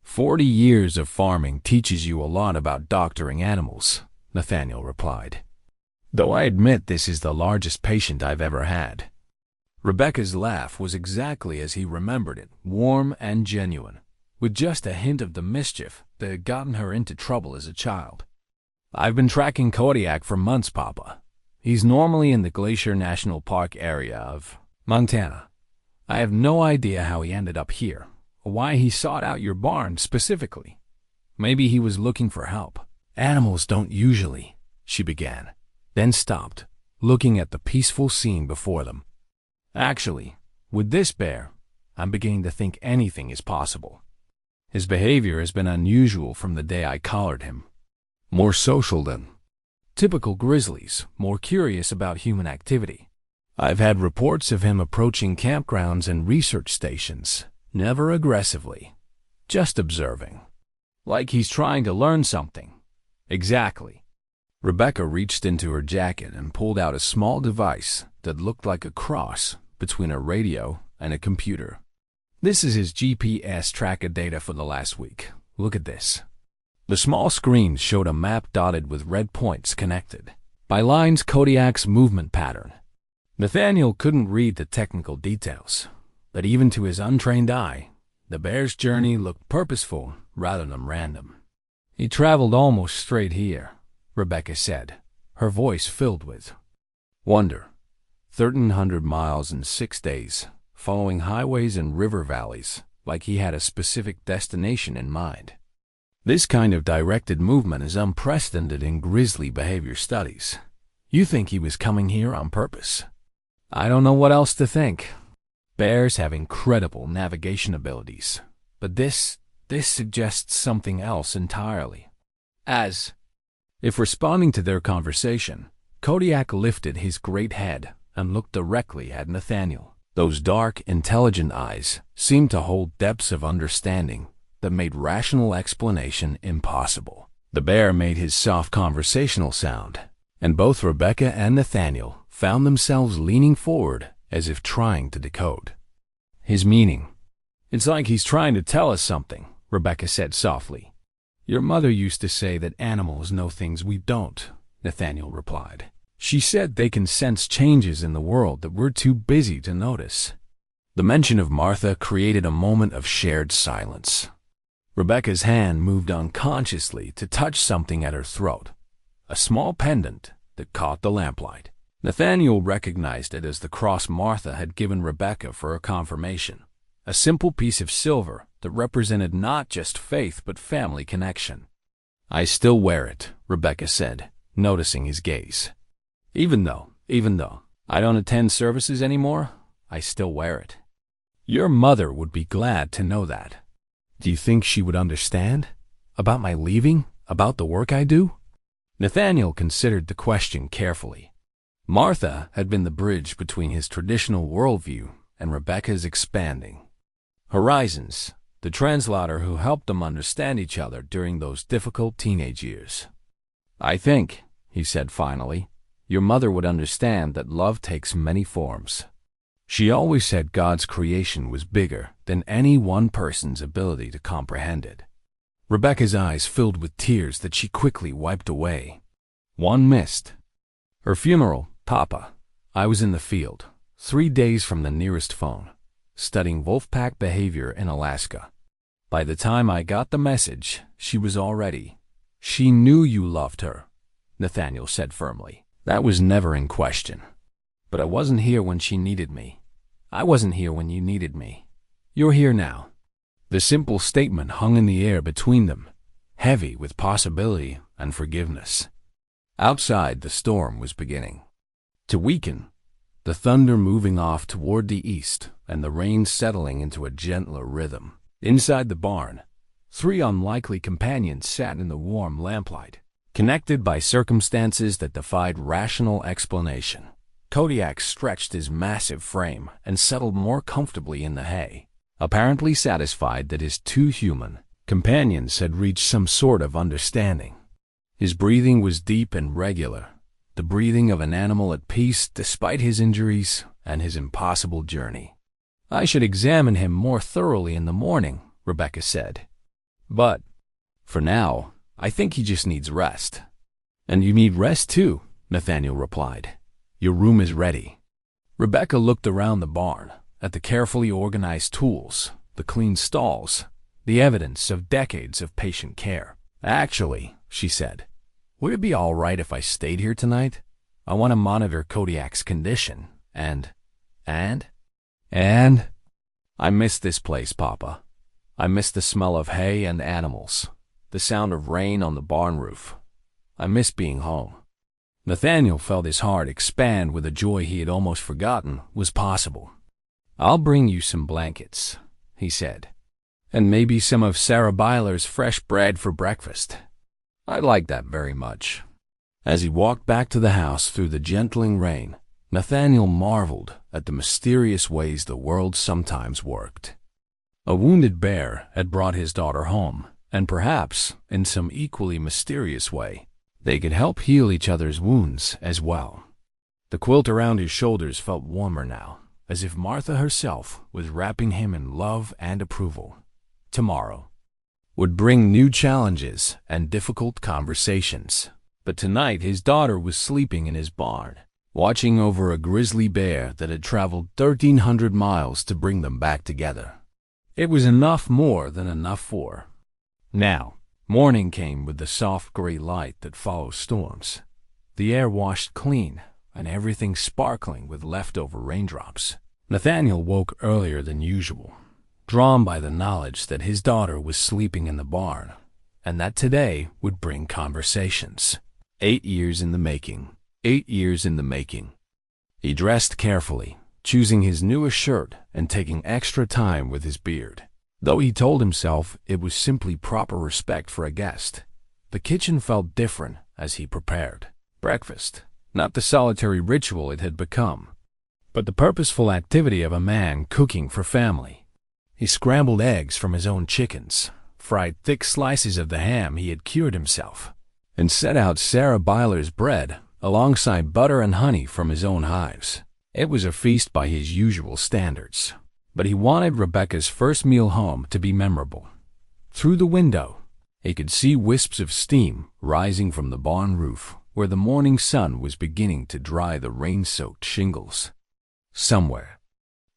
40 years of farming teaches you a lot about doctoring animals," Nathaniel replied. "Though I admit this is the largest patient I've ever had." Rebecca's laugh was exactly as he remembered it, warm and genuine, with just a hint of the mischief that had gotten her into trouble as a child. "I've been tracking Kodiak for months, Papa. He's normally in the Glacier National Park area of Montana. I have no idea how he ended up here, or why he sought out your barn specifically. Maybe he was looking for help." "Animals don't usually," she began, then stopped, looking at the peaceful scene before them. "Actually, with this bear, I'm beginning to think anything is possible. His behavior has been unusual from the day I collared him. More social than typical grizzlies, more curious about human activity. I've had reports of him approaching campgrounds and research stations, never aggressively, just observing. Like he's trying to learn something." "Exactly." Rebecca reached into her jacket and pulled out a small device that looked like a cross between a radio and a computer. "This is his GPS tracker data for the last week. Look at this." The small screen showed a map dotted with red points connected by lines Kodiak's movement pattern. Nathaniel couldn't read the technical details, but even to his untrained eye, the bear's journey looked purposeful rather than random. "He traveled almost straight here," Rebecca said, her voice filled with wonder. 1,300 miles in 6 days, following highways and river valleys like he had a specific destination in mind. This kind of directed movement is unprecedented in grizzly behavior studies. You think he was coming here on purpose? "I don't know what else to think. Bears have incredible navigation abilities, But this suggests something else entirely. As if responding to their conversation, Kodiak lifted his great head and looked directly at Nathaniel. Those dark, intelligent eyes seemed to hold depths of understanding that made rational explanation impossible. The bear made his soft conversational sound, and both Rebecca and Nathaniel found themselves leaning forward as if trying to decode his meaning. "It's like he's trying to tell us something," Rebecca said softly. "Your mother used to say that animals know things we don't," Nathaniel replied. "She said they can sense changes in the world that we're too busy to notice." The mention of Martha created a moment of shared silence. Rebecca's hand moved unconsciously to touch something at her throat, a small pendant that caught the lamplight. Nathaniel recognized it as the cross Martha had given Rebecca for her confirmation, a simple piece of silver that represented not just faith but family connection. "I still wear it," Rebecca said, noticing his gaze. Even though I don't attend services anymore, I still wear it." "Your mother would be glad to know that." "Do you think she would understand? About my leaving? About the work I do?" Nathaniel considered the question carefully. Martha had been the bridge between his traditional worldview and Rebecca's expanding horizons, the translator who helped them understand each other during those difficult teenage years. "I think," he said finally, "your mother would understand that love takes many forms. She always said God's creation was bigger than any one person's ability to comprehend it." Rebecca's eyes filled with tears that she quickly wiped away. One missed her funeral. "Papa, I was in the field, 3 days from the nearest phone, studying wolfpack behavior in Alaska. By the time I got the message, she was already—" "She knew you loved her," Nathaniel said firmly. "That was never in question. But I wasn't here when she needed me. I wasn't here when you needed me. You're here now." The simple statement hung in the air between them, heavy with possibility and forgiveness. Outside, the storm was beginning to weaken, the thunder moving off toward the east and the rain settling into a gentler rhythm. Inside the barn, 3 unlikely companions sat in the warm lamplight, connected by circumstances that defied rational explanation. Kodiak stretched his massive frame and settled more comfortably in the hay, apparently satisfied that his 2 human companions had reached some sort of understanding. His breathing was deep and regular, the breathing of an animal at peace despite his injuries and his impossible journey. "I should examine him more thoroughly in the morning," Rebecca said. "But for now, I think he just needs rest." "And you need rest too," Nathaniel replied. "Your room is ready." Rebecca looked around the barn, at the carefully organized tools, the clean stalls, the evidence of decades of patient care. "Actually," she said, "would it be all right if I stayed here tonight? I want to monitor Kodiak's condition, and I miss this place, Papa. I miss the smell of hay and animals, the sound of rain on the barn roof. I miss being home." Nathaniel felt his heart expand with a joy he had almost forgotten was possible. "I'll bring you some blankets," he said, "and maybe some of Sarah Byler's fresh bread for breakfast. I'd like that very much." As he walked back to the house through the gentling rain, Nathaniel marveled at the mysterious ways the world sometimes worked. A wounded bear had brought his daughter home, and perhaps, in some equally mysterious way, they could help heal each other's wounds as well. The quilt around his shoulders felt warmer now, as if Martha herself was wrapping him in love and approval. Tomorrow would bring new challenges and difficult conversations, but tonight his daughter was sleeping in his barn, watching over a grizzly bear that had traveled 1,300 miles to bring them back together. It was enough, more than enough for. Now, morning came with the soft gray light that follows storms, the air washed clean, and everything sparkling with leftover raindrops. Nathaniel woke earlier than usual, drawn by the knowledge that his daughter was sleeping in the barn, and that today would bring conversations. 8 years in the making. 8 years in the making. He dressed carefully, choosing his newest shirt and taking extra time with his beard. Though he told himself it was simply proper respect for a guest, the kitchen felt different as he prepared breakfast, not the solitary ritual it had become, but the purposeful activity of a man cooking for family. He scrambled eggs from his own chickens, fried thick slices of the ham he had cured himself, and set out Sarah Byler's bread alongside butter and honey from his own hives. It was a feast by his usual standards, but he wanted Rebecca's first meal home to be memorable. Through the window, he could see wisps of steam rising from the barn roof where the morning sun was beginning to dry the rain-soaked shingles. Somewhere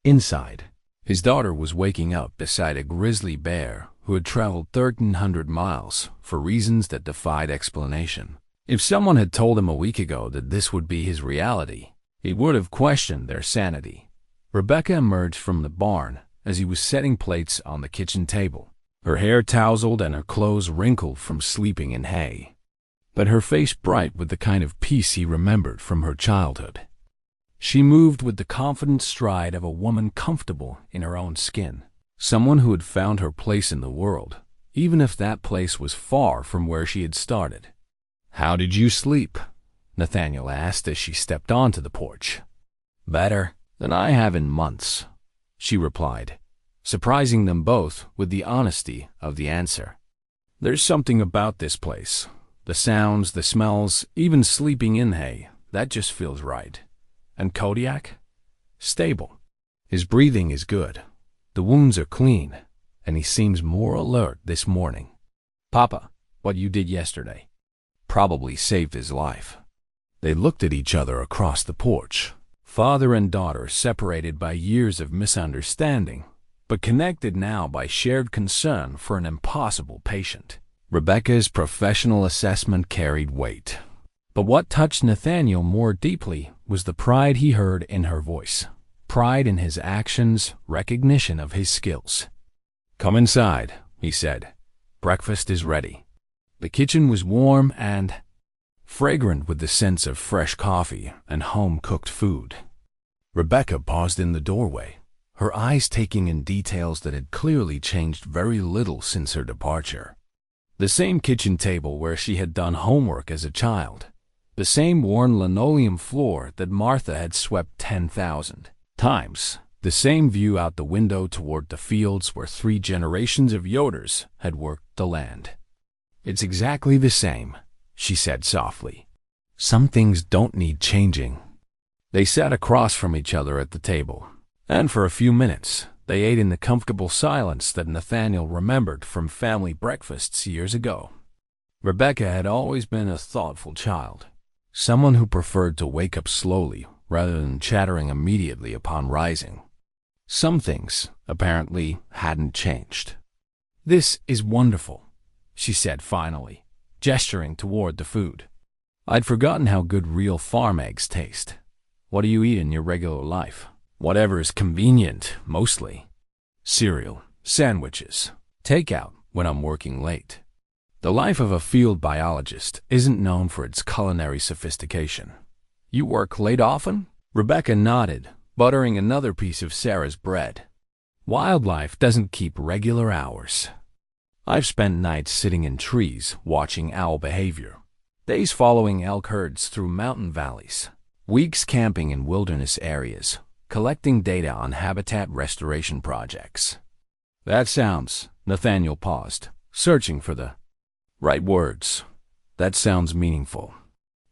inside, his daughter was waking up beside a grizzly bear who had traveled 1,300 miles for reasons that defied explanation. If someone had told him a week ago that this would be his reality, he would have questioned their sanity. Rebecca emerged from the barn as he was setting plates on the kitchen table, her hair tousled and her clothes wrinkled from sleeping in hay, but her face bright with the kind of peace he remembered from her childhood. She moved with the confident stride of a woman comfortable in her own skin, someone who had found her place in the world, even if that place was far from where she had started. "How did you sleep?" Nathaniel asked as she stepped onto the porch. "Better than I have in months," she replied, surprising them both with the honesty of the answer. "There's something about this place. The sounds, the smells, even sleeping in hay, that just feels right. And Kodiak? Stable. His breathing is good. The wounds are clean, and he seems more alert this morning. Papa, what you did yesterday probably saved his life." They looked at each other across the porch, father and daughter separated by years of misunderstanding, but connected now by shared concern for an impossible patient. Rebecca's professional assessment carried weight, but what touched Nathaniel more deeply was the pride he heard in her voice, pride in his actions, recognition of his skills. "Come inside," he said. "Breakfast is ready." The kitchen was warm and fragrant with the sense of fresh coffee and home-cooked food. Rebecca paused in the doorway, her eyes taking in details that had clearly changed very little since her departure. The same kitchen table where she had done homework as a child, the same worn linoleum floor that Martha had swept 10,000 times, the same view out the window toward the fields where 3 generations of Yoders had worked the land. "It's exactly the same," she said softly. "Some things don't need changing." They sat across from each other at the table, and for a few minutes they ate in the comfortable silence that Nathaniel remembered from family breakfasts years ago. Rebecca had always been a thoughtful child, someone who preferred to wake up slowly rather than chattering immediately upon rising. Some things, apparently, hadn't changed. "This is wonderful," she said finally, gesturing toward the food. "I'd forgotten how good real farm eggs taste. What do you eat in your regular life?" "Whatever is convenient, mostly. Cereal, sandwiches, takeout when I'm working late." The life of a field biologist isn't known for its culinary sophistication. "You work late often?" Rebecca nodded, buttering another piece of Sarah's bread. "Wildlife doesn't keep regular hours. I've spent nights sitting in trees watching owl behavior, days following elk herds through mountain valleys, weeks camping in wilderness areas, collecting data on habitat restoration projects." "That sounds," Nathaniel paused, searching for the right words. "That sounds meaningful."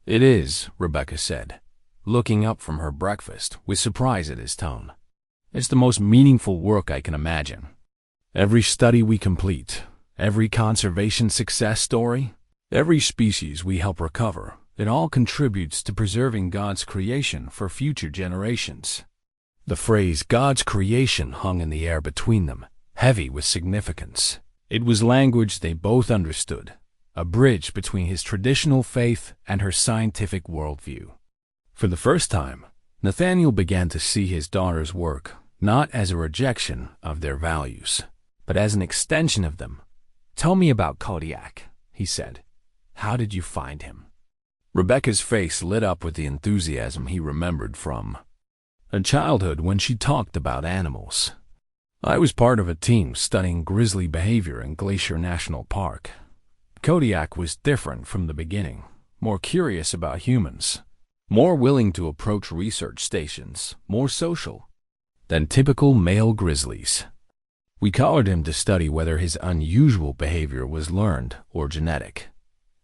"It is," Rebecca said, looking up from her breakfast with surprise at his tone. "It's the most meaningful work I can imagine. Every study we complete, every conservation success story, every species we help recover, it all contributes to preserving God's creation for future generations." The phrase God's creation hung in the air between them, heavy with significance. It was language they both understood, a bridge between his traditional faith and her scientific worldview. For the first time, Nathaniel began to see his daughter's work not as a rejection of their values, but as an extension of them. "Tell me about Kodiak," he said. "How did you find him?" Rebecca's face lit up with the enthusiasm he remembered from a childhood when she talked about animals. I was part of a team studying grizzly behavior in Glacier National Park. Kodiak was different from the beginning, more curious about humans, more willing to approach research stations, more social than typical male grizzlies. We collared him to study whether his unusual behavior was learned or genetic.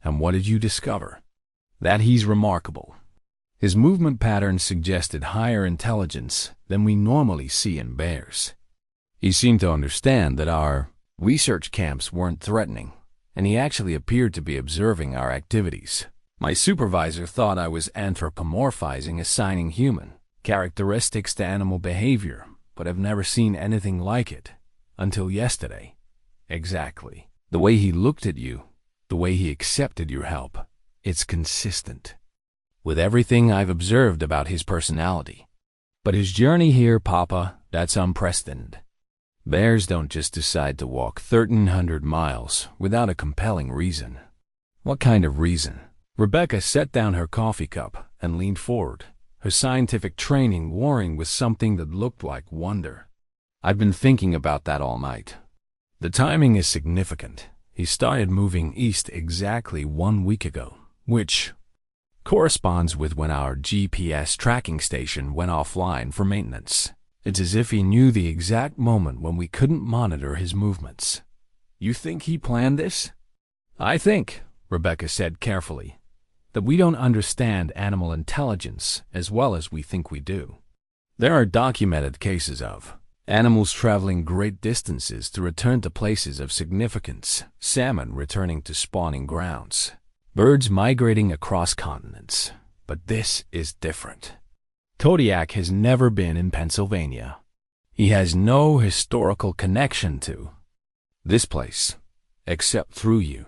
And what did you discover? That he's remarkable. His movement patterns suggested higher intelligence than we normally see in bears. He seemed to understand that our research camps weren't threatening, and he actually appeared to be observing our activities. My supervisor thought I was anthropomorphizing, assigning human characteristics to animal behavior, but I've never seen anything like it until yesterday. Exactly. The way he looked at you, the way he accepted your help, it's consistent with everything I've observed about his personality. But his journey here, Papa, that's unprecedented. Bears don't just decide to walk 1,300 miles without a compelling reason. What kind of reason? Rebecca set down her coffee cup and leaned forward, her scientific training warring with something that looked like wonder. I've been thinking about that all night. The timing is significant. He started moving east exactly 1 week ago, which corresponds with when our GPS tracking station went offline for maintenance. It's as if he knew the exact moment when we couldn't monitor his movements. You think he planned this? I think, Rebecca said carefully, that we don't understand animal intelligence as well as we think we do. There are documented cases of animals traveling great distances to return to places of significance, salmon returning to spawning grounds, birds migrating across continents. But this is different. Kodiak has never been in Pennsylvania. He has no historical connection to this place, except through you.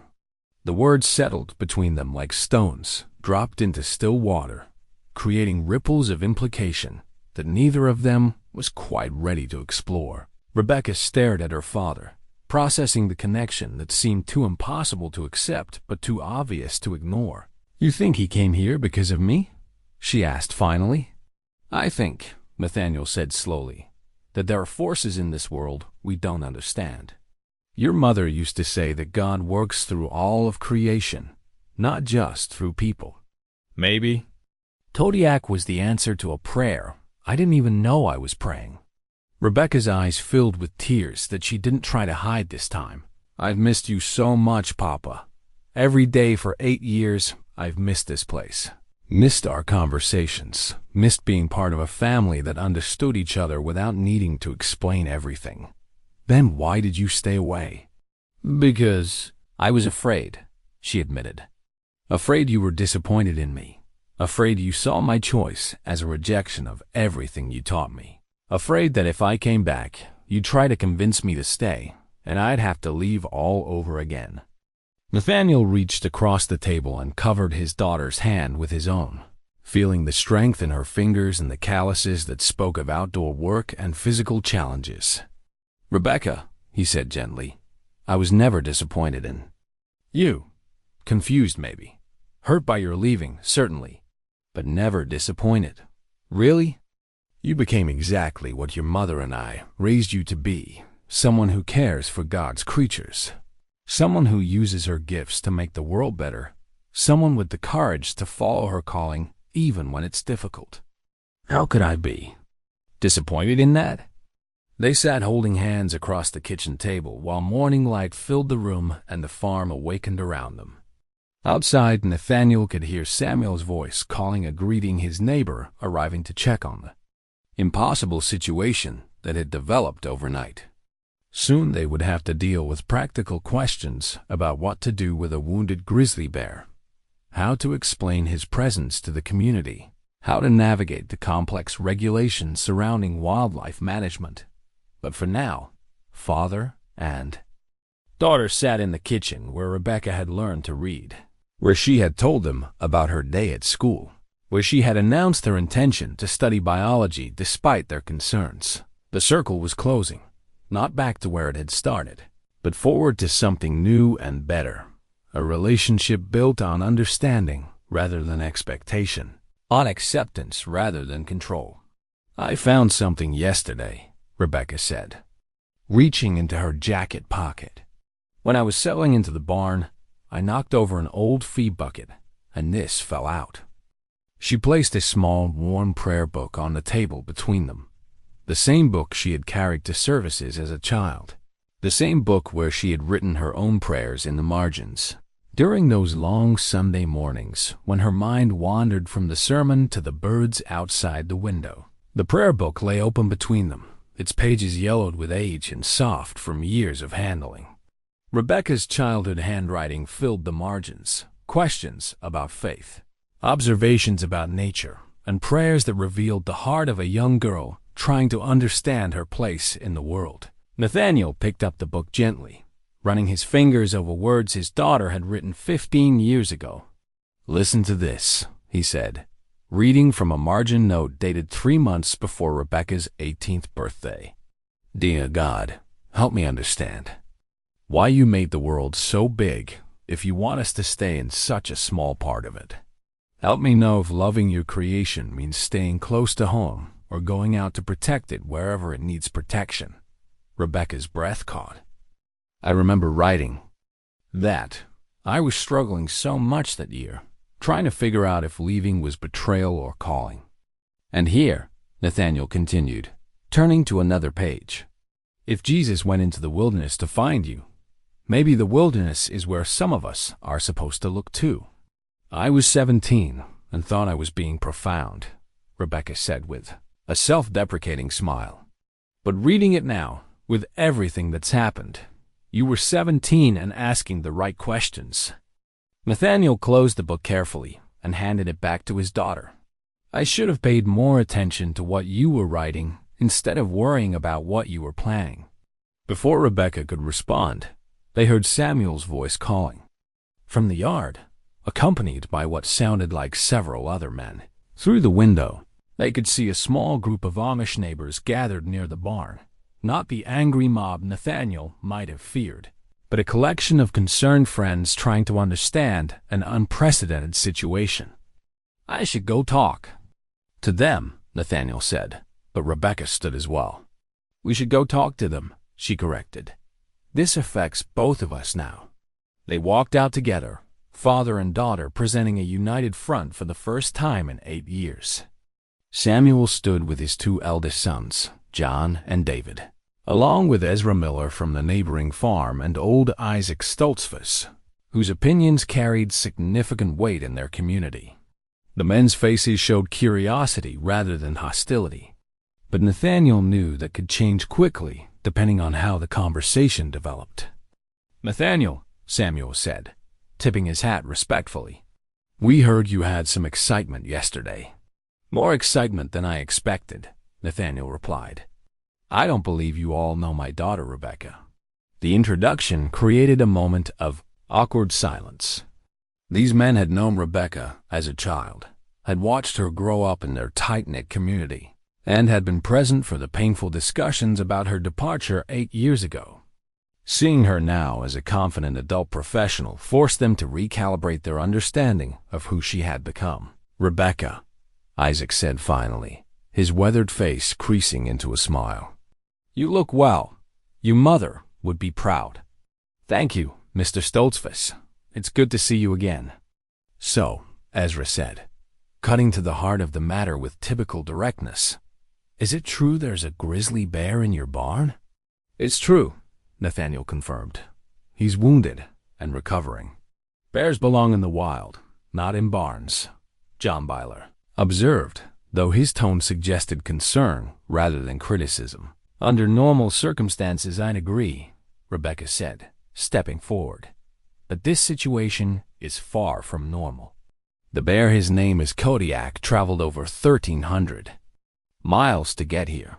The words settled between them like stones dropped into still water, creating ripples of implication that neither of them was quite ready to explore. Rebecca stared at her father, processing the connection that seemed too impossible to accept but too obvious to ignore. You think he came here because of me? She asked finally. I think, Nathaniel said slowly, that there are forces in this world we don't understand. Your mother used to say that God works through all of creation, not just through people. Maybe. Kodiak was the answer to a prayer I didn't even know I was praying. Rebecca's eyes filled with tears that she didn't try to hide this time. I've missed you so much, Papa. Every day for 8 years, I've missed this place. Missed our conversations, missed being part of a family that understood each other without needing to explain everything. Then why did you stay away? Because I was afraid, she admitted. Afraid you were disappointed in me. Afraid you saw my choice as a rejection of everything you taught me. Afraid that if I came back, you'd try to convince me to stay, and I'd have to leave all over again. Nathaniel reached across the table and covered his daughter's hand with his own, feeling the strength in her fingers and the calluses that spoke of outdoor work and physical challenges. Rebecca, he said gently, I was never disappointed in you. Confused maybe. Hurt by your leaving, certainly. But never disappointed. Really? You became exactly what your mother and I raised you to be, someone who cares for God's creatures. Someone who uses her gifts to make the world better. Someone with the courage to follow her calling even when it's difficult. How could I be disappointed in that? They sat holding hands across the kitchen table while morning light filled the room and the farm awakened around them. Outside, Nathaniel could hear Samuel's voice calling a greeting his neighbor arriving to check on the impossible situation that had developed overnight. Soon they would have to deal with practical questions about what to do with a wounded grizzly bear, how to explain his presence to the community, how to navigate the complex regulations surrounding wildlife management. But for now, father and daughter sat in the kitchen where Rebecca had learned to read, where she had told them about her day at school, where she had announced her intention to study biology despite their concerns. The circle was closing, not back to where it had started, but forward to something new and better, a relationship built on understanding rather than expectation, on acceptance rather than control. I found something yesterday, Rebecca said. reaching into her jacket pocket. When I was settling into the barn, I knocked over an old feed bucket, and this fell out. She placed a small, worn prayer book on the table between them, the same book she had carried to services as a child, the same book where she had written her own prayers in the margins. During those long Sunday mornings, when her mind wandered from the sermon to the birds outside the window, the prayer book lay open between them, its pages yellowed with age and soft from years of handling. Rebecca's childhood handwriting filled the margins, questions about faith, observations about nature, and prayers that revealed the heart of a young girl trying to understand her place in the world. Nathaniel picked up the book gently, running his fingers over words his daughter had written 15 years ago. "Listen to this," he said, reading from a margin note dated 3 months before Rebecca's 18th birthday. "Dear God, help me understand why you made the world so big if you want us to stay in such a small part of it. Help me know if loving your creation means staying close to home or going out to protect it wherever it needs protection." Rebecca's breath caught. I remember writing that I was struggling so much that year, trying to figure out if leaving was betrayal or calling. "And here," Nathaniel continued, turning to another page, "if Jesus went into the wilderness to find you, maybe the wilderness is where some of us are supposed to look too." "I was 17 and thought I was being profound," Rebecca said with a self-deprecating smile. "But reading it now, with everything that's happened, you were 17 and asking the right questions." Nathaniel closed the book carefully and handed it back to his daughter. "I should have paid more attention to what you were writing instead of worrying about what you were planning." Before Rebecca could respond, they heard Samuel's voice calling from the yard, accompanied by what sounded like several other men. Through the window, they could see a small group of Amish neighbors gathered near the barn. Not the angry mob Nathaniel might have feared, but a collection of concerned friends trying to understand an unprecedented situation. "I should go talk to them," Nathaniel said, but Rebecca stood as well. "We should go talk to them," she corrected. "This affects both of us now." They walked out together, father and daughter presenting a united front for the first time in 8 years. Samuel stood with his 2 eldest sons, John and David, along with Ezra Miller from the neighboring farm and old Isaac Stoltzfus, whose opinions carried significant weight in their community. The men's faces showed curiosity rather than hostility, but Nathaniel knew that could change quickly depending on how the conversation developed. "Nathaniel," Samuel said, tipping his hat respectfully, "we heard you had some excitement yesterday." "More excitement than I expected," Nathaniel replied. "I don't believe you all know my daughter, Rebecca." The introduction created a moment of awkward silence. These men had known Rebecca as a child, had watched her grow up in their tight-knit community, and had been present for the painful discussions about her departure 8 years ago. Seeing her now as a confident adult professional forced them to recalibrate their understanding of who she had become. "Rebecca," Isaac said finally, his weathered face creasing into a smile. "You look well. Your mother would be proud." "Thank you, Mr. Stoltzfus. It's good to see you again." "So," Ezra said, cutting to the heart of the matter with typical directness, "is it true there's a grizzly bear in your barn?" "It's true," Nathaniel confirmed. "He's wounded and recovering." "Bears belong in the wild, not in barns," John Byler observed, though his tone suggested concern rather than criticism. "Under normal circumstances, I'd agree," Rebecca said, stepping forward. "But this situation is far from normal. The bear, his name is Kodiak, traveled over 1,300 miles to get here.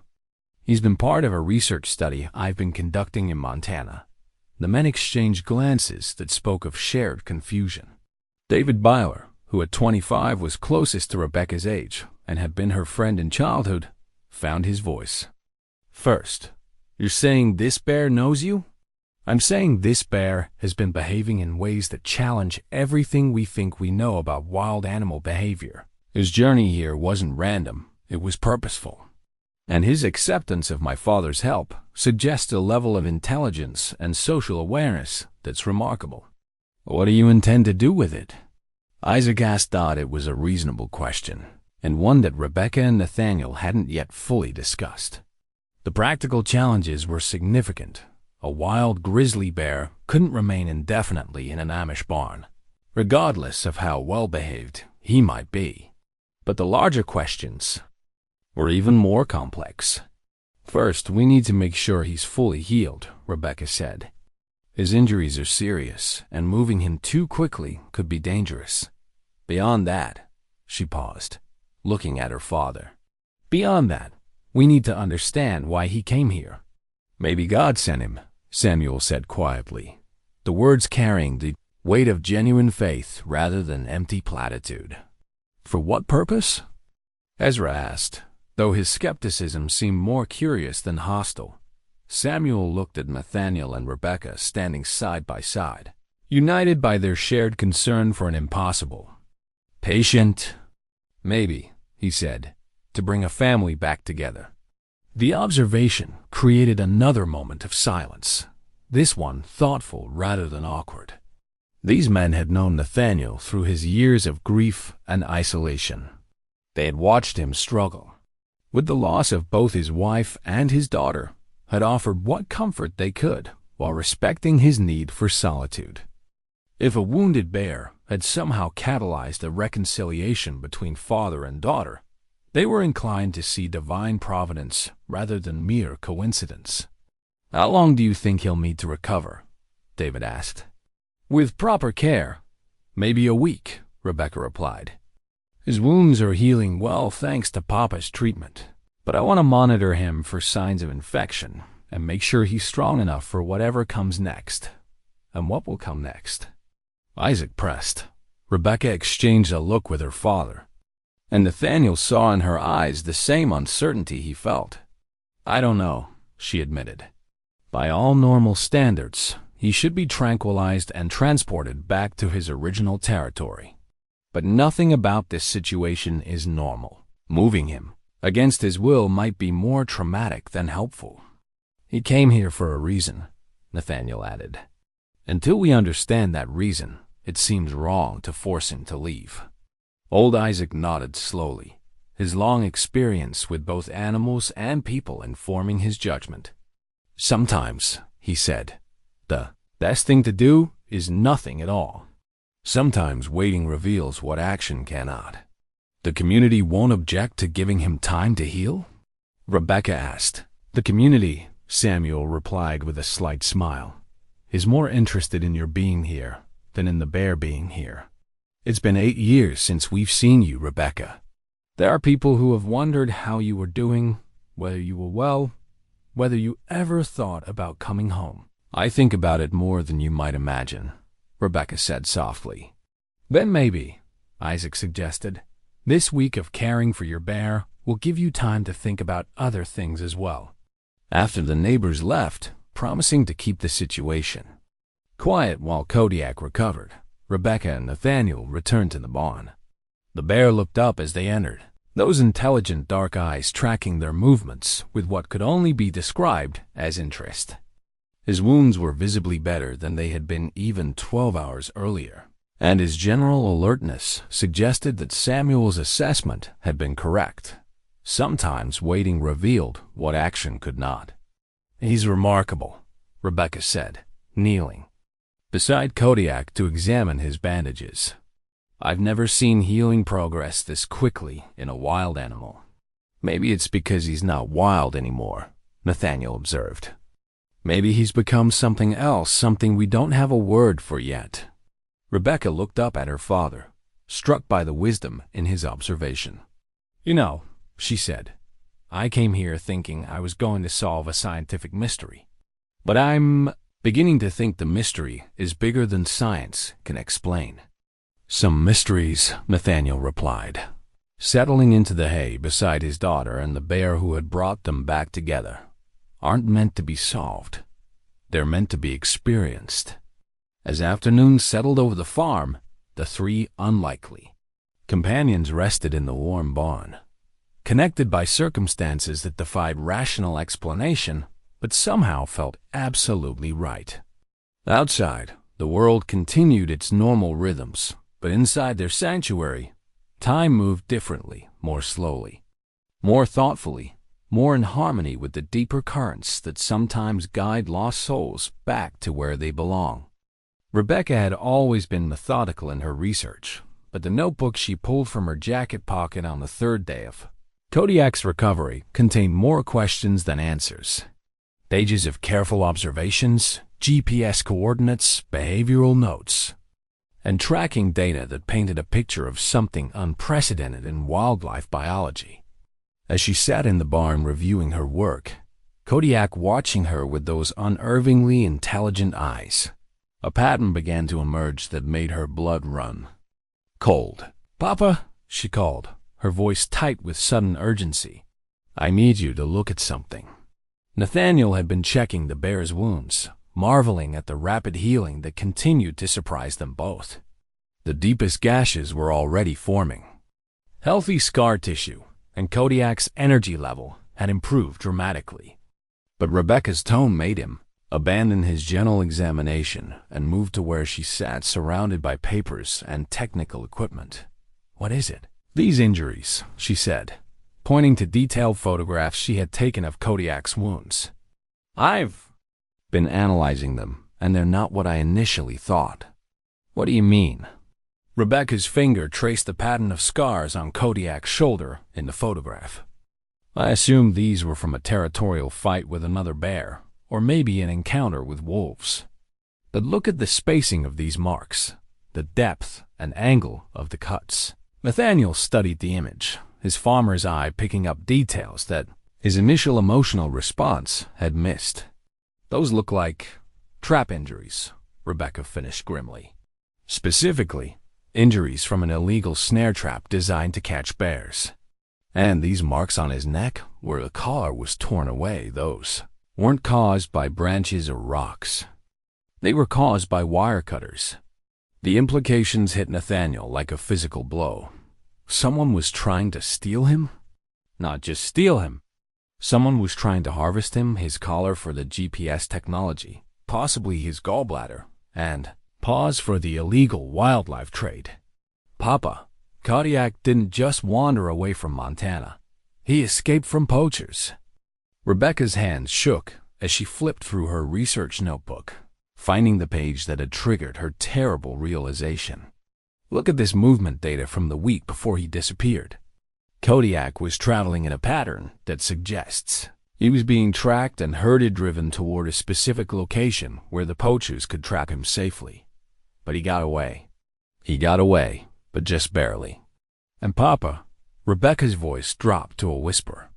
He's been part of a research study I've been conducting in Montana." The men exchanged glances that spoke of shared confusion. David Byler, who at 25 was closest to Rebecca's age and had been her friend in childhood, found his voice. "First, you're saying this bear knows you?" "I'm saying this bear has been behaving in ways that challenge everything we think we know about wild animal behavior. His journey here wasn't random, it was purposeful. And his acceptance of my father's help suggests a level of intelligence and social awareness that's remarkable. What do you intend to do with it? Isaac thought it was a reasonable question, and one that Rebecca and Nathaniel hadn't yet fully discussed. The practical challenges were significant. A wild grizzly bear couldn't remain indefinitely in an Amish barn, regardless of how well-behaved he might be. But the larger questions were even more complex. First, we need to make sure he's fully healed, Rebecca said. His injuries are serious, and moving him too quickly could be dangerous. Beyond that, she paused, looking at her father. Beyond that, we need to understand why he came here. Maybe God sent him, Samuel said quietly, the words carrying the weight of genuine faith rather than empty platitude. For what purpose? Ezra asked, though his skepticism seemed more curious than hostile. Samuel looked at Nathaniel and Rebecca standing side by side, united by their shared concern for an impossible. Patient? Maybe, he said, to bring a family back together. The observation created another moment of silence, this one thoughtful rather than awkward. These men had known Nathaniel through his years of grief and isolation. They had watched him struggle. With the loss of both his wife and his daughter, had offered what comfort they could while respecting his need for solitude. If a wounded bear had somehow catalyzed a reconciliation between father and daughter, they were inclined to see divine providence rather than mere coincidence. How long do you think he'll need to recover? David asked. With proper care, maybe a week, Rebecca replied. His wounds are healing well thanks to Papa's treatment, but I want to monitor him for signs of infection and make sure he's strong enough for whatever comes next. And what will come next? Isaac pressed. Rebecca exchanged a look with her father, and Nathaniel saw in her eyes the same uncertainty he felt. I don't know, she admitted. By all normal standards, he should be tranquilized and transported back to his original territory. But nothing about this situation is normal. Moving him against his will might be more traumatic than helpful. He came here for a reason, Nathaniel added. Until we understand that reason, it seems wrong to force him to leave. Old Isaac nodded slowly, his long experience with both animals and people informing his judgment. Sometimes, he said, the best thing to do is nothing at all. Sometimes waiting reveals what action cannot. The community won't object to giving him time to heal? Rebecca asked. The community, Samuel replied with a slight smile, is more interested in your being here than in the bear being here. It's been 8 years since we've seen you, Rebecca. There are people who have wondered how you were doing, whether you were well, whether you ever thought about coming home. I think about it more than you might imagine, Rebecca said softly. Then maybe, Isaac suggested, this week of caring for your bear will give you time to think about other things as well. After the neighbors left, promising to keep the situation quiet while Kodiak recovered, Rebecca and Nathaniel returned to the barn. The bear looked up as they entered, those intelligent dark eyes tracking their movements with what could only be described as interest. His wounds were visibly better than they had been even 12 hours earlier, and his general alertness suggested that Samuel's assessment had been correct. Sometimes waiting revealed what action could not. He's remarkable, Rebecca said, kneeling beside Kodiak to examine his bandages. I've never seen healing progress this quickly in a wild animal. Maybe it's because he's not wild anymore, Nathaniel observed. Maybe he's become something else, something we don't have a word for yet. Rebecca looked up at her father, struck by the wisdom in his observation. You know, she said, I came here thinking I was going to solve a scientific mystery. But I'm beginning to think the mystery is bigger than science can explain. Some mysteries, Nathaniel replied, settling into the hay beside his daughter and the bear who had brought them back together, aren't meant to be solved. They're meant to be experienced. As afternoon settled over the farm, the three unlikely companions rested in the warm barn. connected by circumstances that defied rational explanation, but somehow felt absolutely right. Outside, the world continued its normal rhythms, but inside their sanctuary, time moved differently, more slowly, more thoughtfully, more in harmony with the deeper currents that sometimes guide lost souls back to where they belong. Rebecca had always been methodical in her research, but the notebook she pulled from her jacket pocket on the third day of Kodiak's recovery contained more questions than answers. Pages of careful observations, GPS coordinates, behavioral notes, and tracking data that painted a picture of something unprecedented in wildlife biology. As she sat in the barn reviewing her work, Kodiak watching her with those unervingly intelligent eyes, a pattern began to emerge that made her blood run cold. "Papa," she called, her voice tight with sudden urgency. "I need you to look at something." Nathaniel had been checking the bear's wounds, marveling at the rapid healing that continued to surprise them both. The deepest gashes were already forming. Healthy scar tissue and Kodiak's energy level had improved dramatically. But Rebecca's tone made him abandon his gentle examination and move to where she sat surrounded by papers and technical equipment. "What is it?" "These injuries," she said, pointing to detailed photographs she had taken of Kodiak's wounds. "I've been analyzing them, and they're not what I initially thought." "What do you mean?" Rebecca's finger traced the pattern of scars on Kodiak's shoulder in the photograph. "I assumed these were from a territorial fight with another bear, or maybe an encounter with wolves. But look at the spacing of these marks, the depth and angle of the cuts." Nathaniel studied the image, his farmer's eye picking up details that his initial emotional response had missed. "Those look like trap injuries," Rebecca finished grimly. "Specifically, injuries from an illegal snare trap designed to catch bears. And these marks on his neck, where the collar was torn away, those weren't caused by branches or rocks. They were caused by wire cutters." The implications hit Nathaniel like a physical blow. Someone was trying to steal him? Not just steal him. Someone was trying to harvest him, his collar for the GPS technology, possibly his gallbladder, and pause for the illegal wildlife trade. "Papa, Kodiak didn't just wander away from Montana. He escaped from poachers." Rebecca's hands shook as she flipped through her research notebook, finding the page that had triggered her terrible realization. "Look at this movement data from the week before he disappeared. Kodiak was traveling in a pattern that suggests he was being tracked and herded-driven toward a specific location where the poachers could trap him safely. But he got away. He got away, but just barely. And Papa," Rebecca's voice dropped to a whisper,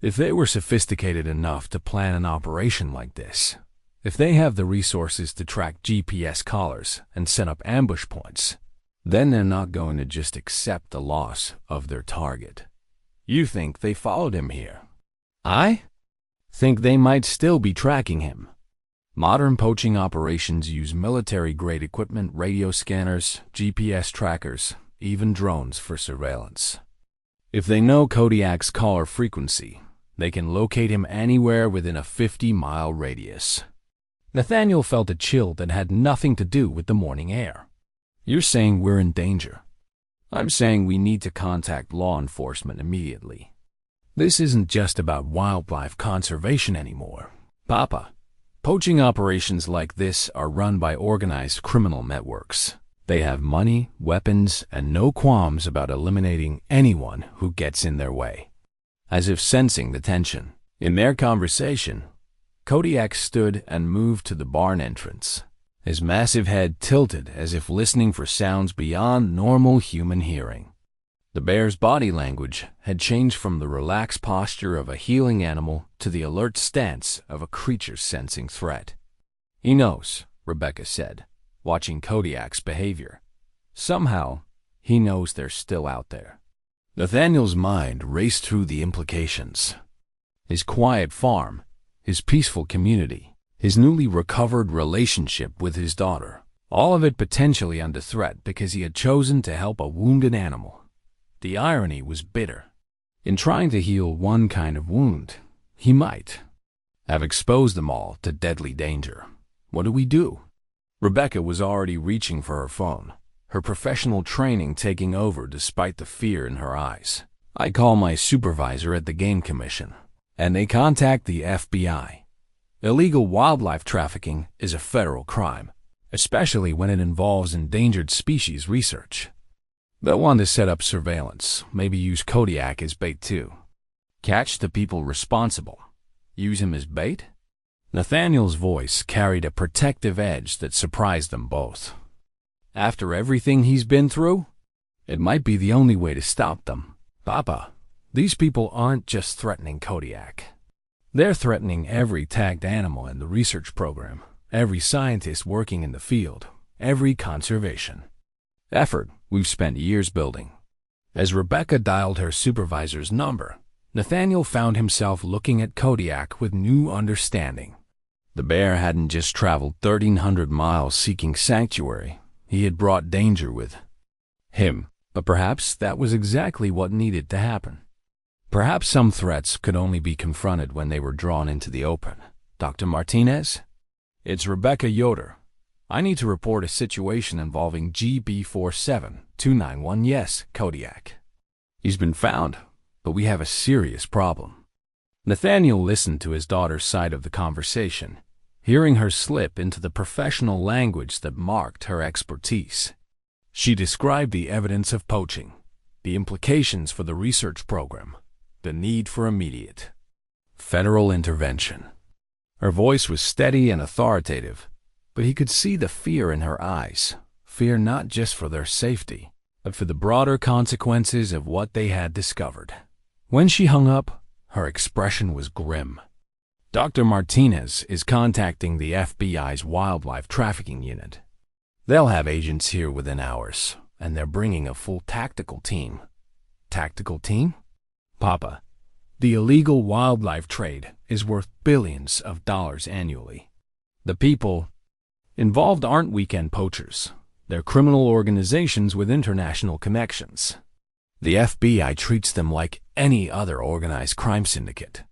"if they were sophisticated enough to plan an operation like this, if they have the resources to track GPS collars and set up ambush points, then they're not going to just accept the loss of their target. You think they followed him here? I think they might still be tracking him. Modern poaching operations use military-grade equipment, radio scanners, GPS trackers, even drones for surveillance. If they know Kodiak's collar frequency, they can locate him anywhere within a 50-mile radius." Nathaniel felt a chill that had nothing to do with the morning air. "You're saying we're in danger." "I'm saying we need to contact law enforcement immediately. This isn't just about wildlife conservation anymore. Papa, poaching operations like this are run by organized criminal networks. They have money, weapons, and no qualms about eliminating anyone who gets in their way." As if sensing the tension in their conversation, Kodiak stood and moved to the barn entrance, his massive head tilted as if listening for sounds beyond normal human hearing. The bear's body language had changed from the relaxed posture of a healing animal to the alert stance of a creature sensing threat. "He knows," Rebecca said, watching Kodiak's behavior. "Somehow, he knows they're still out there." Nathaniel's mind raced through the implications. His quiet farm, his peaceful community, his newly recovered relationship with his daughter, all of it potentially under threat because he had chosen to help a wounded animal. The irony was bitter. In trying to heal one kind of wound, he might have exposed them all to deadly danger. What do we do? Rebecca was already reaching for her phone, her professional training taking over despite the fear in her eyes. I call my supervisor at the Game Commission, and they contact the FBI. Illegal wildlife trafficking is a federal crime, especially when it involves endangered species research. They'll want to set up surveillance, maybe use Kodiak as bait too. Catch the people responsible. Use him as bait? Nathaniel's voice carried a protective edge that surprised them both. After everything he's been through, it might be the only way to stop them. Papa, these people aren't just threatening Kodiak. They're threatening every tagged animal in the research program, every scientist working in the field, every conservation effort we've spent years building. As Rebecca dialed her supervisor's number, Nathaniel found himself looking at Kodiak with new understanding. The bear hadn't just traveled 1,300 miles seeking sanctuary. He had brought danger with him, but perhaps that was exactly what needed to happen. Perhaps some threats could only be confronted when they were drawn into the open. Dr. Martinez? It's Rebecca Yoder. I need to report a situation involving GB47291. Yes, Kodiak. He's been found, but we have a serious problem. Nathaniel listened to his daughter's side of the conversation, hearing her slip into the professional language that marked her expertise. She described the evidence of poaching, the implications for the research program, the need for immediate federal intervention. Her voice was steady and authoritative, but he could see the fear in her eyes, fear not just for their safety, but for the broader consequences of what they had discovered. When she hung up, her expression was grim. Dr. Martinez is contacting the FBI's wildlife trafficking unit. They'll have agents here within hours, and they're bringing a full tactical team. Tactical team? Papa, the illegal wildlife trade is worth billions of dollars annually. The people involved aren't weekend poachers. They're criminal organizations with international connections. The FBI treats them like any other organized crime syndicate.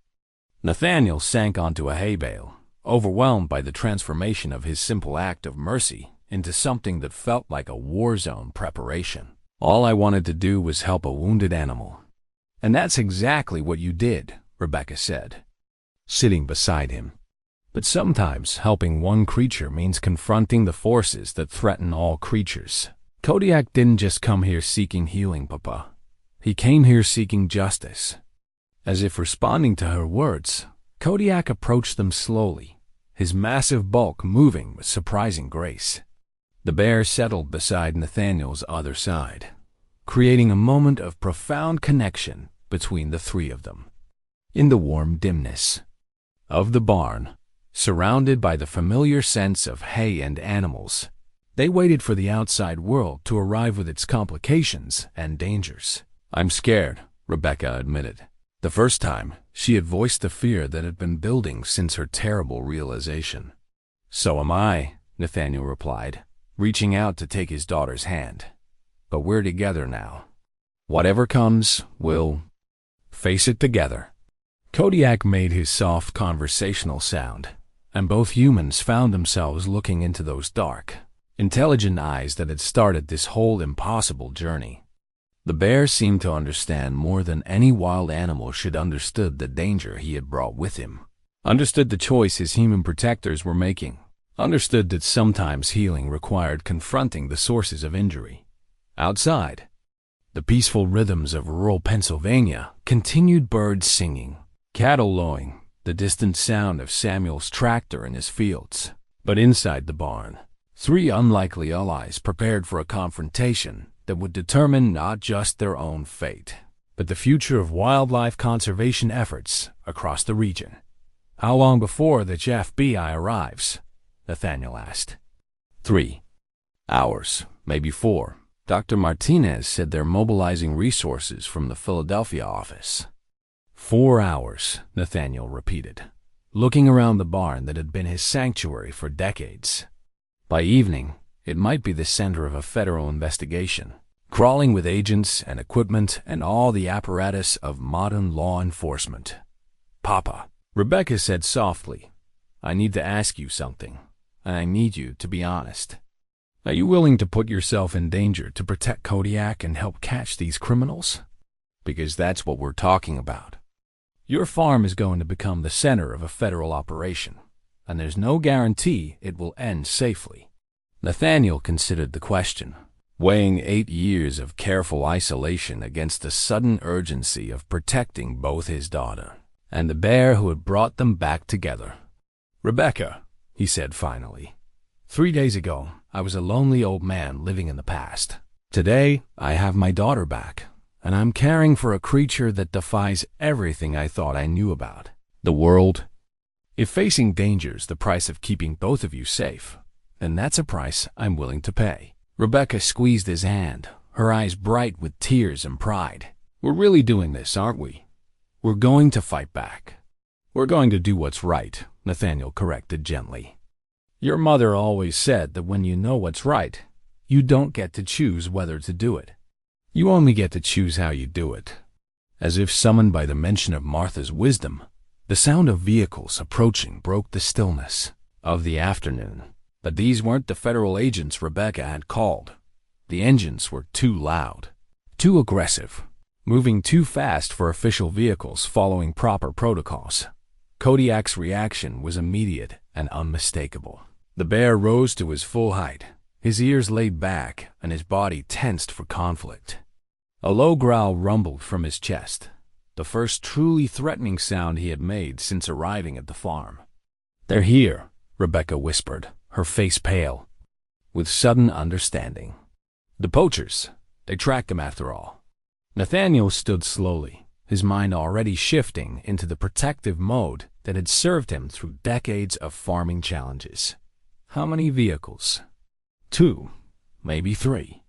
Nathaniel sank onto a hay bale, overwhelmed by the transformation of his simple act of mercy into something that felt like a war zone preparation. All I wanted to do was help a wounded animal. And that's exactly what you did, Rebecca said, sitting beside him. But sometimes helping one creature means confronting the forces that threaten all creatures. Kodiak didn't just come here seeking healing, Papa. He came here seeking justice. As if responding to her words, Kodiak approached them slowly, his massive bulk moving with surprising grace. The bear settled beside Nathaniel's other side, creating a moment of profound connection between the three of them. In the warm dimness of the barn, surrounded by the familiar sense of hay and animals, they waited for the outside world to arrive with its complications and dangers. I'm scared, Rebecca admitted. The first time, she had voiced the fear that had been building since her terrible realization. So am I, Nathaniel replied, reaching out to take his daughter's hand. But we're together now. Whatever comes, we'll face it together. Kodiak made his soft conversational sound, and both humans found themselves looking into those dark, intelligent eyes that had started this whole impossible journey. The bear seemed to understand more than any wild animal should understood the danger he had brought with him, understood the choice his human protectors were making, understood that sometimes healing required confronting the sources of injury. Outside, the peaceful rhythms of rural Pennsylvania continued, birds singing, cattle lowing, the distant sound of Samuel's tractor in his fields. But inside the barn, three unlikely allies prepared for a confrontation that would determine not just their own fate, but the future of wildlife conservation efforts across the region. How long before the FBI arrives? Nathaniel asked. 3 hours, maybe 4. Dr. Martinez said they're mobilizing resources from the Philadelphia office. 4 hours, Nathaniel repeated, looking around the barn that had been his sanctuary for decades. By evening, it might be the center of a federal investigation. crawling with agents and equipment and all the apparatus of modern law enforcement. "Papa," Rebecca said softly, "I need to ask you something, and I need you to be honest. Are you willing to put yourself in danger to protect Kodiak and help catch these criminals? Because that's what we're talking about. Your farm is going to become the center of a federal operation, and there's no guarantee it will end safely." Nathaniel considered the question, weighing 8 years of careful isolation against the sudden urgency of protecting both his daughter and the bear who had brought them back together. "Rebecca," he said finally, 3 days ago, I was a lonely old man living in the past. Today, I have my daughter back, and I'm caring for a creature that defies everything I thought I knew about the world. If facing danger's the price of keeping both of you safe, then that's a price I'm willing to pay." Rebecca squeezed his hand, her eyes bright with tears and pride. "We're really doing this, aren't we? We're going to fight back. We're going to do what's right," Nathaniel corrected gently. "Your mother always said that when you know what's right, you don't get to choose whether to do it. You only get to choose how you do it." As if summoned by the mention of Martha's wisdom, the sound of vehicles approaching broke the stillness of the afternoon. But these weren't the federal agents Rebecca had called. The engines were too loud, too aggressive, moving too fast for official vehicles following proper protocols. Kodiak's reaction was immediate and unmistakable. The bear rose to his full height, his ears laid back and his body tensed for conflict. A low growl rumbled from his chest, the first truly threatening sound he had made since arriving at the farm. "They're here," Rebecca whispered, her face pale with sudden understanding. "The poachers. They tracked him after all." Nathaniel stood slowly, his mind already shifting into the protective mode that had served him through decades of farming challenges. How many vehicles? 2, maybe 3.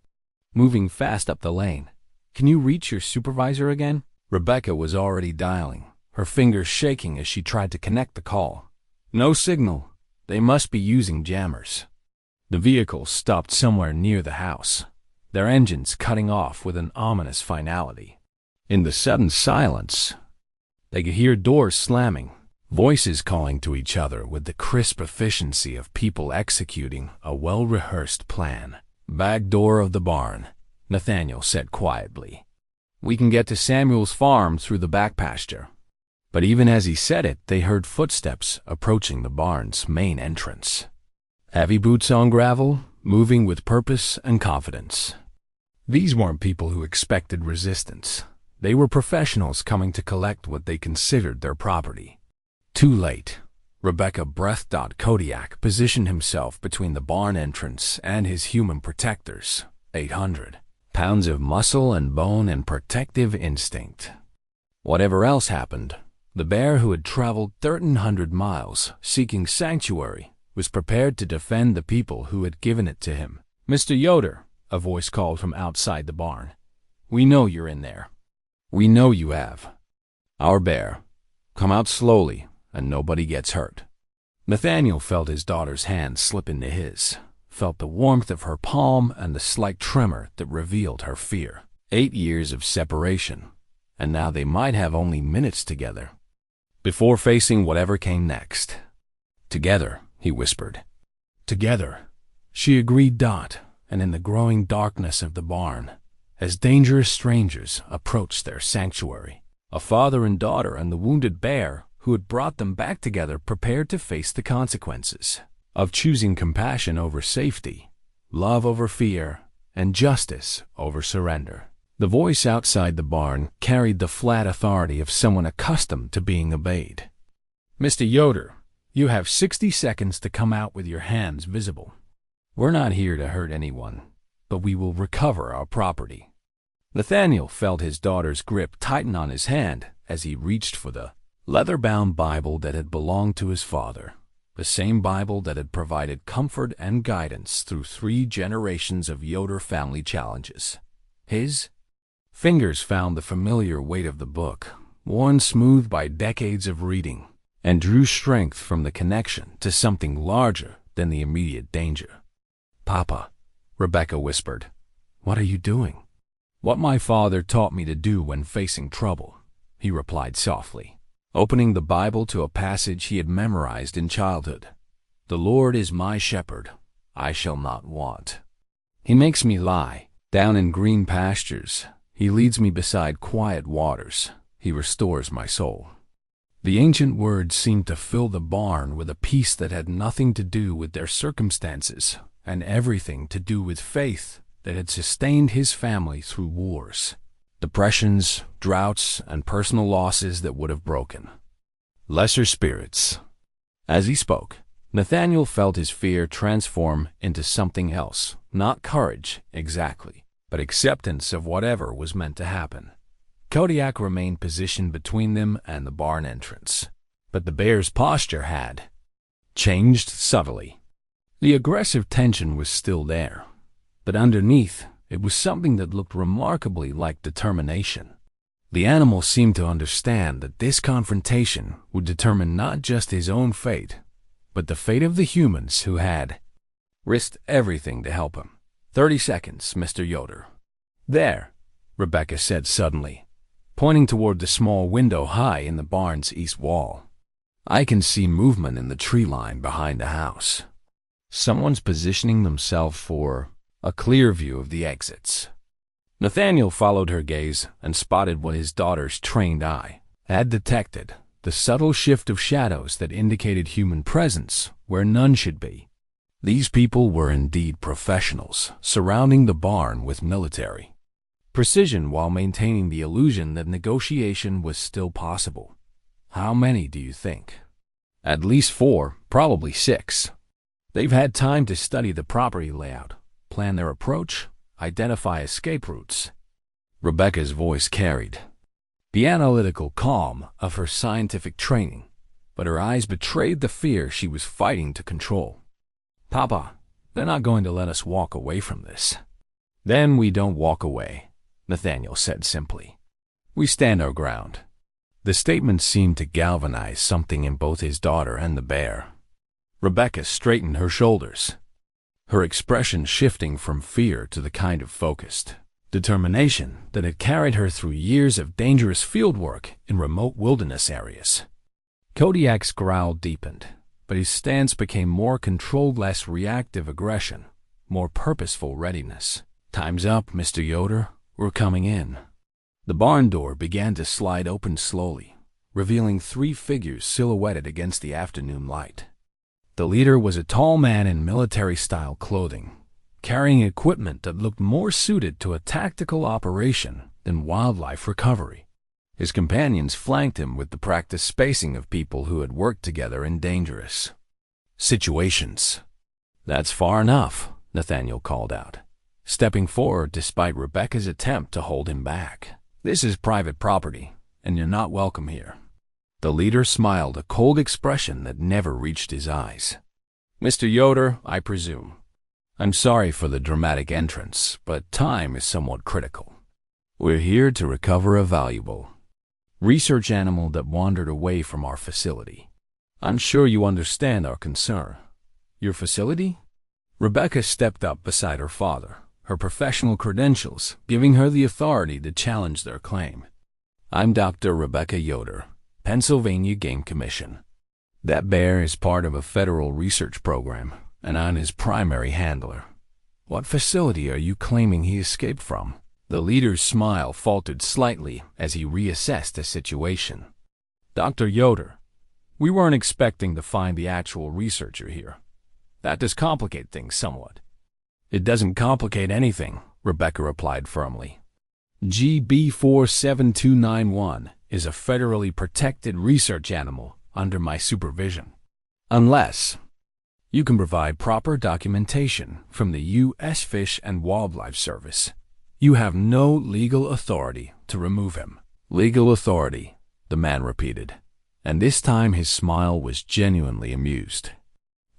Moving fast up the lane. "Can you reach your supervisor again?" Rebecca was already dialing, her fingers shaking as she tried to connect the call. "No signal. They must be using jammers." The vehicles stopped somewhere near the house, their engines cutting off with an ominous finality. In the sudden silence, they could hear doors slamming, voices calling to each other with the crisp efficiency of people executing a well-rehearsed plan. "Back door of the barn," Nathaniel said quietly. "We can get to Samuel's farm through the back pasture." But even as he said it, they heard footsteps approaching the barn's main entrance. Heavy boots on gravel, moving with purpose and confidence. These weren't people who expected resistance. They were professionals coming to collect what they considered their property. Too late. Rebecca breath-dot Kodiak positioned himself between the barn entrance and his human protectors. 800 pounds of muscle and bone and protective instinct. Whatever else happened, the bear who had traveled 1,300 miles seeking sanctuary was prepared to defend the people who had given it to him. "Mr. Yoder," a voice called from outside the barn. "We know you're in there. We know you have. Our bear. Come out slowly and nobody gets hurt." Nathaniel felt his daughter's hand slip into his, felt the warmth of her palm and the slight tremor that revealed her fear. 8 years of separation, and now they might have only minutes together before facing whatever came next. "Together," he whispered. "Together," she agreed. And in the growing darkness of the barn, as dangerous strangers approached their sanctuary, a father and daughter and the wounded bear who had brought them back together prepared to face the consequences of choosing compassion over safety, love over fear, and justice over surrender. The voice outside the barn carried the flat authority of someone accustomed to being obeyed. "Mr. Yoder, you have 60 seconds to come out with your hands visible. We're not here to hurt anyone, but we will recover our property." Nathaniel felt his daughter's grip tighten on his hand as he reached for the leather-bound Bible that had belonged to his father, the same Bible that had provided comfort and guidance through 3 generations of Yoder family challenges. His fingers found the familiar weight of the book, worn smooth by decades of reading, and drew strength from the connection to something larger than the immediate danger. "Papa," Rebecca whispered, "what are you doing?" "What my father taught me to do when facing trouble," he replied softly, opening the Bible to a passage he had memorized in childhood. "The Lord is my shepherd, I shall not want. He makes me lie down in green pastures. He leads me beside quiet waters. He restores my soul." The ancient words seemed to fill the barn with a peace that had nothing to do with their circumstances and everything to do with faith that had sustained his family through wars, depressions, droughts, and personal losses that would have broken lesser spirits. As he spoke, Nathaniel felt his fear transform into something else, not courage exactly, but acceptance of whatever was meant to happen. Kodiak remained positioned between them and the barn entrance, but the bear's posture had changed subtly. The aggressive tension was still there, but underneath it was something that looked remarkably like determination. The animal seemed to understand that this confrontation would determine not just his own fate, but the fate of the humans who had risked everything to help him. 30 seconds, Mr. Yoder." "There," Rebecca said suddenly, pointing toward the small window high in the barn's east wall. "I can see movement in the tree line behind the house. Someone's positioning themselves for a clear view of the exits." Nathaniel followed her gaze and spotted what his daughter's trained eye had detected, the subtle shift of shadows that indicated human presence where none should be. These people were indeed professionals, surrounding the barn with military precision while maintaining the illusion that negotiation was still possible. "How many do you think?" "At least 4, probably 6. They've had time to study the property layout, plan their approach, identify escape routes." Rebecca's voice carried the analytical calm of her scientific training, but her eyes betrayed the fear she was fighting to control. "Papa, they're not going to let us walk away from this." "Then we don't walk away," Nathaniel said simply. "We stand our ground." The statement seemed to galvanize something in both his daughter and the bear. Rebecca straightened her shoulders, her expression shifting from fear to the kind of focused determination that had carried her through years of dangerous fieldwork in remote wilderness areas. Kodiak's growl deepened, but his stance became more controlled, less reactive aggression, more purposeful readiness. "Time's up, Mr. Yoder. We're coming in." The barn door began to slide open slowly, revealing 3 figures silhouetted against the afternoon light. The leader was a tall man in military-style clothing, carrying equipment that looked more suited to a tactical operation than wildlife recovery. His companions flanked him with the practiced spacing of people who had worked together in dangerous situations. "That's far enough," Nathaniel called out, stepping forward despite Rebecca's attempt to hold him back. "This is private property, and you're not welcome here." The leader smiled, a cold expression that never reached his eyes. "Mr. Yoder, I presume. I'm sorry for the dramatic entrance, but time is somewhat critical. We're here to recover a valuable research animal that wandered away from our facility. I'm sure you understand our concern." "Your facility?" Rebecca stepped up beside her father, her professional credentials giving her the authority to challenge their claim. "I'm Dr. Rebecca Yoder, Pennsylvania Game Commission. That bear is part of a federal research program, and I'm his primary handler." "What facility are you claiming he escaped from?" The leader's smile faltered slightly as he reassessed the situation. "Dr. Yoder, we weren't expecting to find the actual researcher here. That does complicate things somewhat." "It doesn't complicate anything," Rebecca replied firmly. "GB 47291 is a federally protected research animal under my supervision. Unless you can provide proper documentation from the U.S. Fish and Wildlife Service, you have no legal authority to remove him." "Legal authority," the man repeated, and this time his smile was genuinely amused.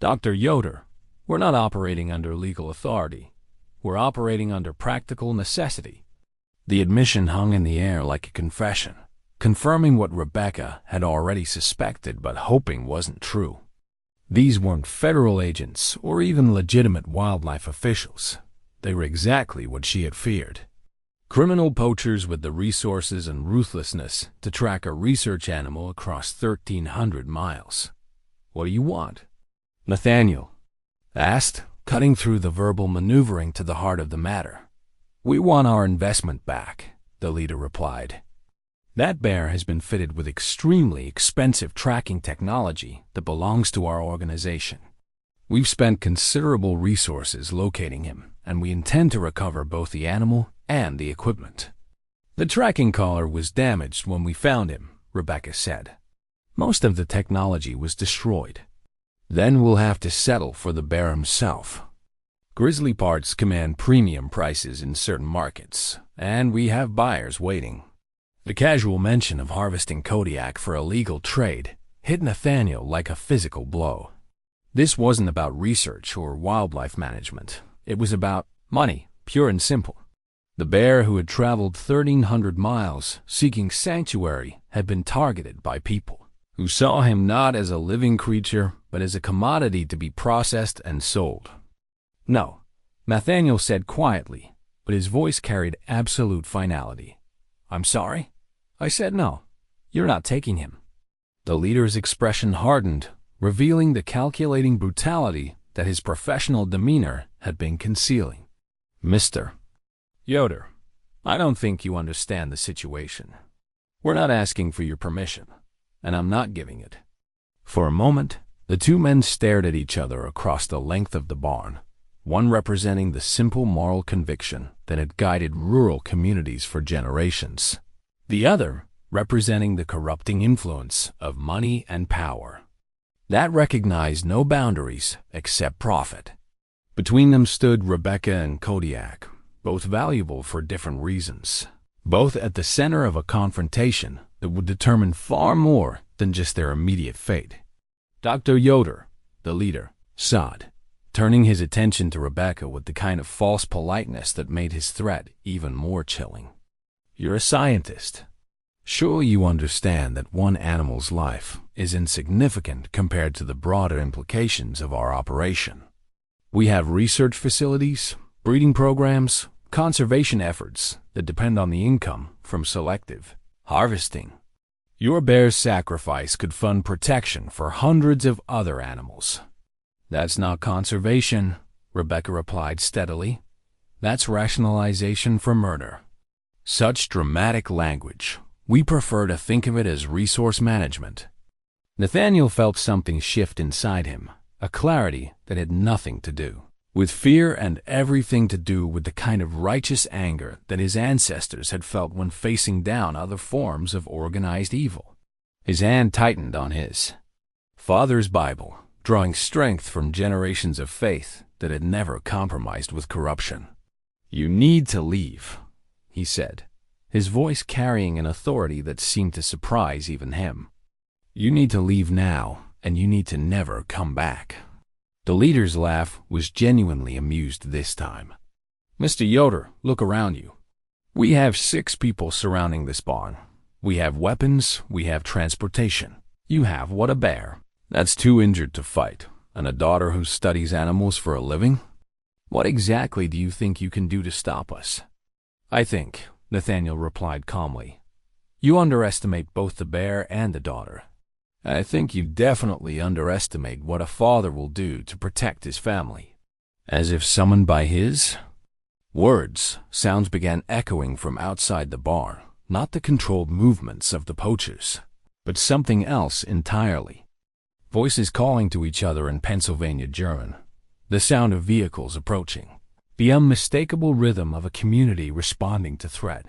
"Dr. Yoder, we're not operating under legal authority. We're operating under practical necessity." The admission hung in the air like a confession, confirming what Rebecca had already suspected but hoping wasn't true. These weren't federal agents or even legitimate wildlife officials. They were exactly what she had feared. Criminal poachers with the resources and ruthlessness to track a research animal across 1,300 miles. What do you want? Nathaniel asked, cutting through the verbal maneuvering to the heart of the matter. We want our investment back, the leader replied. That bear has been fitted with extremely expensive tracking technology that belongs to our organization. We've spent considerable resources locating him, and we intend to recover both the animal and the equipment. The tracking collar was damaged when we found him, Rebecca said. Most of the technology was destroyed. Then we'll have to settle for the bear himself. Grizzly parts command premium prices in certain markets, and we have buyers waiting. The casual mention of harvesting Kodiak for illegal trade hit Nathaniel like a physical blow. This wasn't about research or wildlife management. It was about money, pure and simple. The bear, who had traveled 1,300 miles seeking sanctuary, had been targeted by people who saw him not as a living creature, but as a commodity to be processed and sold. No, Nathaniel said quietly, but his voice carried absolute finality. I'm sorry? I said no. You're not taking him. The leader's expression hardened, revealing the calculating brutality that his professional demeanor had been concealing. Mr. Yoder, I don't think you understand the situation. We're not asking for your permission, and I'm not giving it. For a moment, the two men stared at each other across the length of the barn, one representing the simple moral conviction that had guided rural communities for generations, the other representing the corrupting influence of money and power that recognized no boundaries except profit. Between them stood Rebecca and Kodiak, both valuable for different reasons, both at the center of a confrontation that would determine far more than just their immediate fate. Dr. Yoder, the leader, sighed, turning his attention to Rebecca with the kind of false politeness that made his threat even more chilling. You're a scientist. Surely you understand that one animal's life is insignificant compared to the broader implications of our operation. We have research facilities, breeding programs, conservation efforts that depend on the income from selective harvesting. Your bear's sacrifice could fund protection for hundreds of other animals. That's not conservation, Rebecca replied steadily. That's rationalization for murder. Such dramatic language. We prefer to think of it as resource management. Nathaniel felt something shift inside him, a clarity that had nothing to do with fear and everything to do with the kind of righteous anger that his ancestors had felt when facing down other forms of organized evil. His hand tightened on his father's Bible, drawing strength from generations of faith that had never compromised with corruption. You need to leave, he said, his voice carrying an authority that seemed to surprise even him. You need to leave now, and you need to never come back. The leader's laugh was genuinely amused this time. Mr. Yoder, look around you. We have 6 people surrounding this barn. We have weapons, we have transportation. You have what, a bear? That's 2 injured to fight, and a daughter who studies animals for a living? What exactly do you think you can do to stop us? I think, Nathaniel replied calmly, you underestimate both the bear and the daughter. I think you definitely underestimate what a father will do to protect his family. As if summoned by his words, sounds began echoing from outside the barn, not the controlled movements of the poachers, but something else entirely. Voices calling to each other in Pennsylvania German, the sound of vehicles approaching, the unmistakable rhythm of a community responding to threat.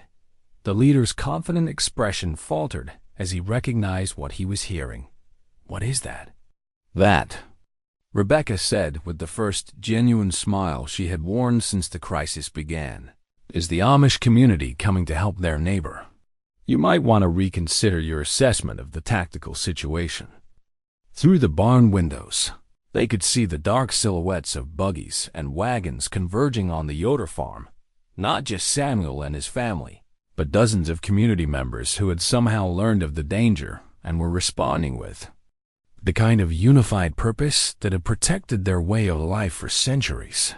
The leader's confident expression faltered as he recognized what he was hearing. What is that? That, Rebecca said with the first genuine smile she had worn since the crisis began, is the Amish community coming to help their neighbor. You might want to reconsider your assessment of the tactical situation. Through the barn windows, they could see the dark silhouettes of buggies and wagons converging on the Yoder farm, not just Samuel and his family, but dozens of community members who had somehow learned of the danger and were responding with the kind of unified purpose that had protected their way of life for centuries.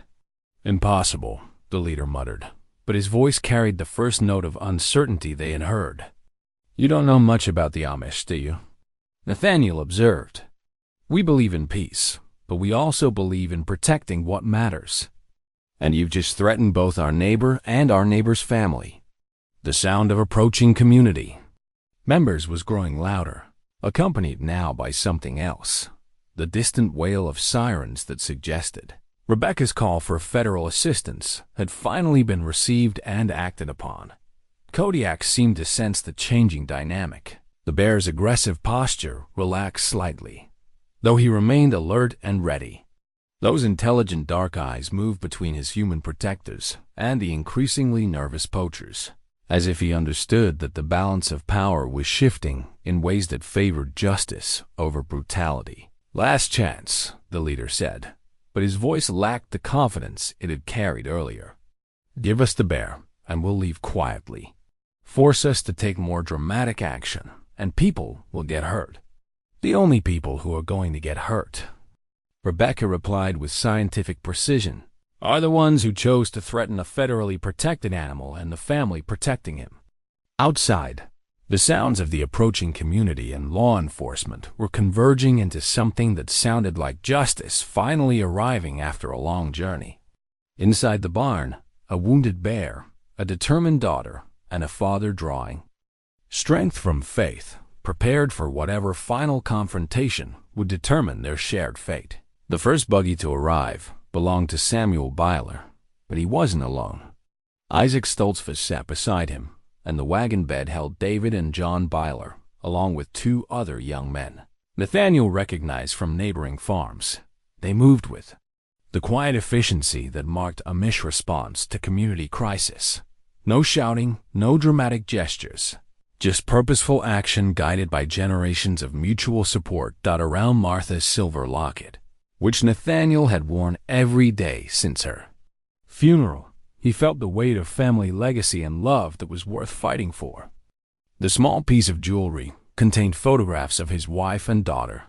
Impossible, the leader muttered. but his voice carried the first note of uncertainty they had heard. "You don't know much about the Amish, do you?" Nathaniel observed. "We believe in peace, but we also believe in protecting what matters. And you've just threatened both our neighbor and our neighbor's family." The sound of approaching community members was growing louder, accompanied now by something else, the distant wail of sirens that suggested Rebecca's call for federal assistance had finally been received and acted upon. Kodiak seemed to sense the changing dynamic. The bear's aggressive posture relaxed slightly, though he remained alert and ready. Those intelligent dark eyes moved between his human protectors and the increasingly nervous poachers, as if he understood that the balance of power was shifting in ways that favored justice over brutality. "Last chance," the leader said, but his voice lacked the confidence it had carried earlier. "Give us the bear, and we'll leave quietly. Force us to take more dramatic action, and people will get hurt. The only people who are going to get hurt," Rebecca replied with scientific precision, "are the ones who chose to threaten a federally protected animal and the family protecting him." Outside, the sounds of the approaching community and law enforcement were converging into something that sounded like justice finally arriving after a long journey. Inside the barn, a wounded bear, a determined daughter, and a father drawing strength from faith, prepared for whatever final confrontation would determine their shared fate. The first buggy to arrive belonged to Samuel Byler, but he wasn't alone. Isaac Stoltzfus sat beside him, and the wagon bed held David and John Byler, along with 2 other young men Nathaniel recognized from neighboring farms. They moved with the quiet efficiency that marked Amish response to community crisis. No shouting, no dramatic gestures, just purposeful action guided by generations of mutual support around Martha's silver locket, which Nathaniel had worn every day since her funeral. He felt the weight of family legacy and love that was worth fighting for. The small piece of jewelry contained photographs of his wife and daughter,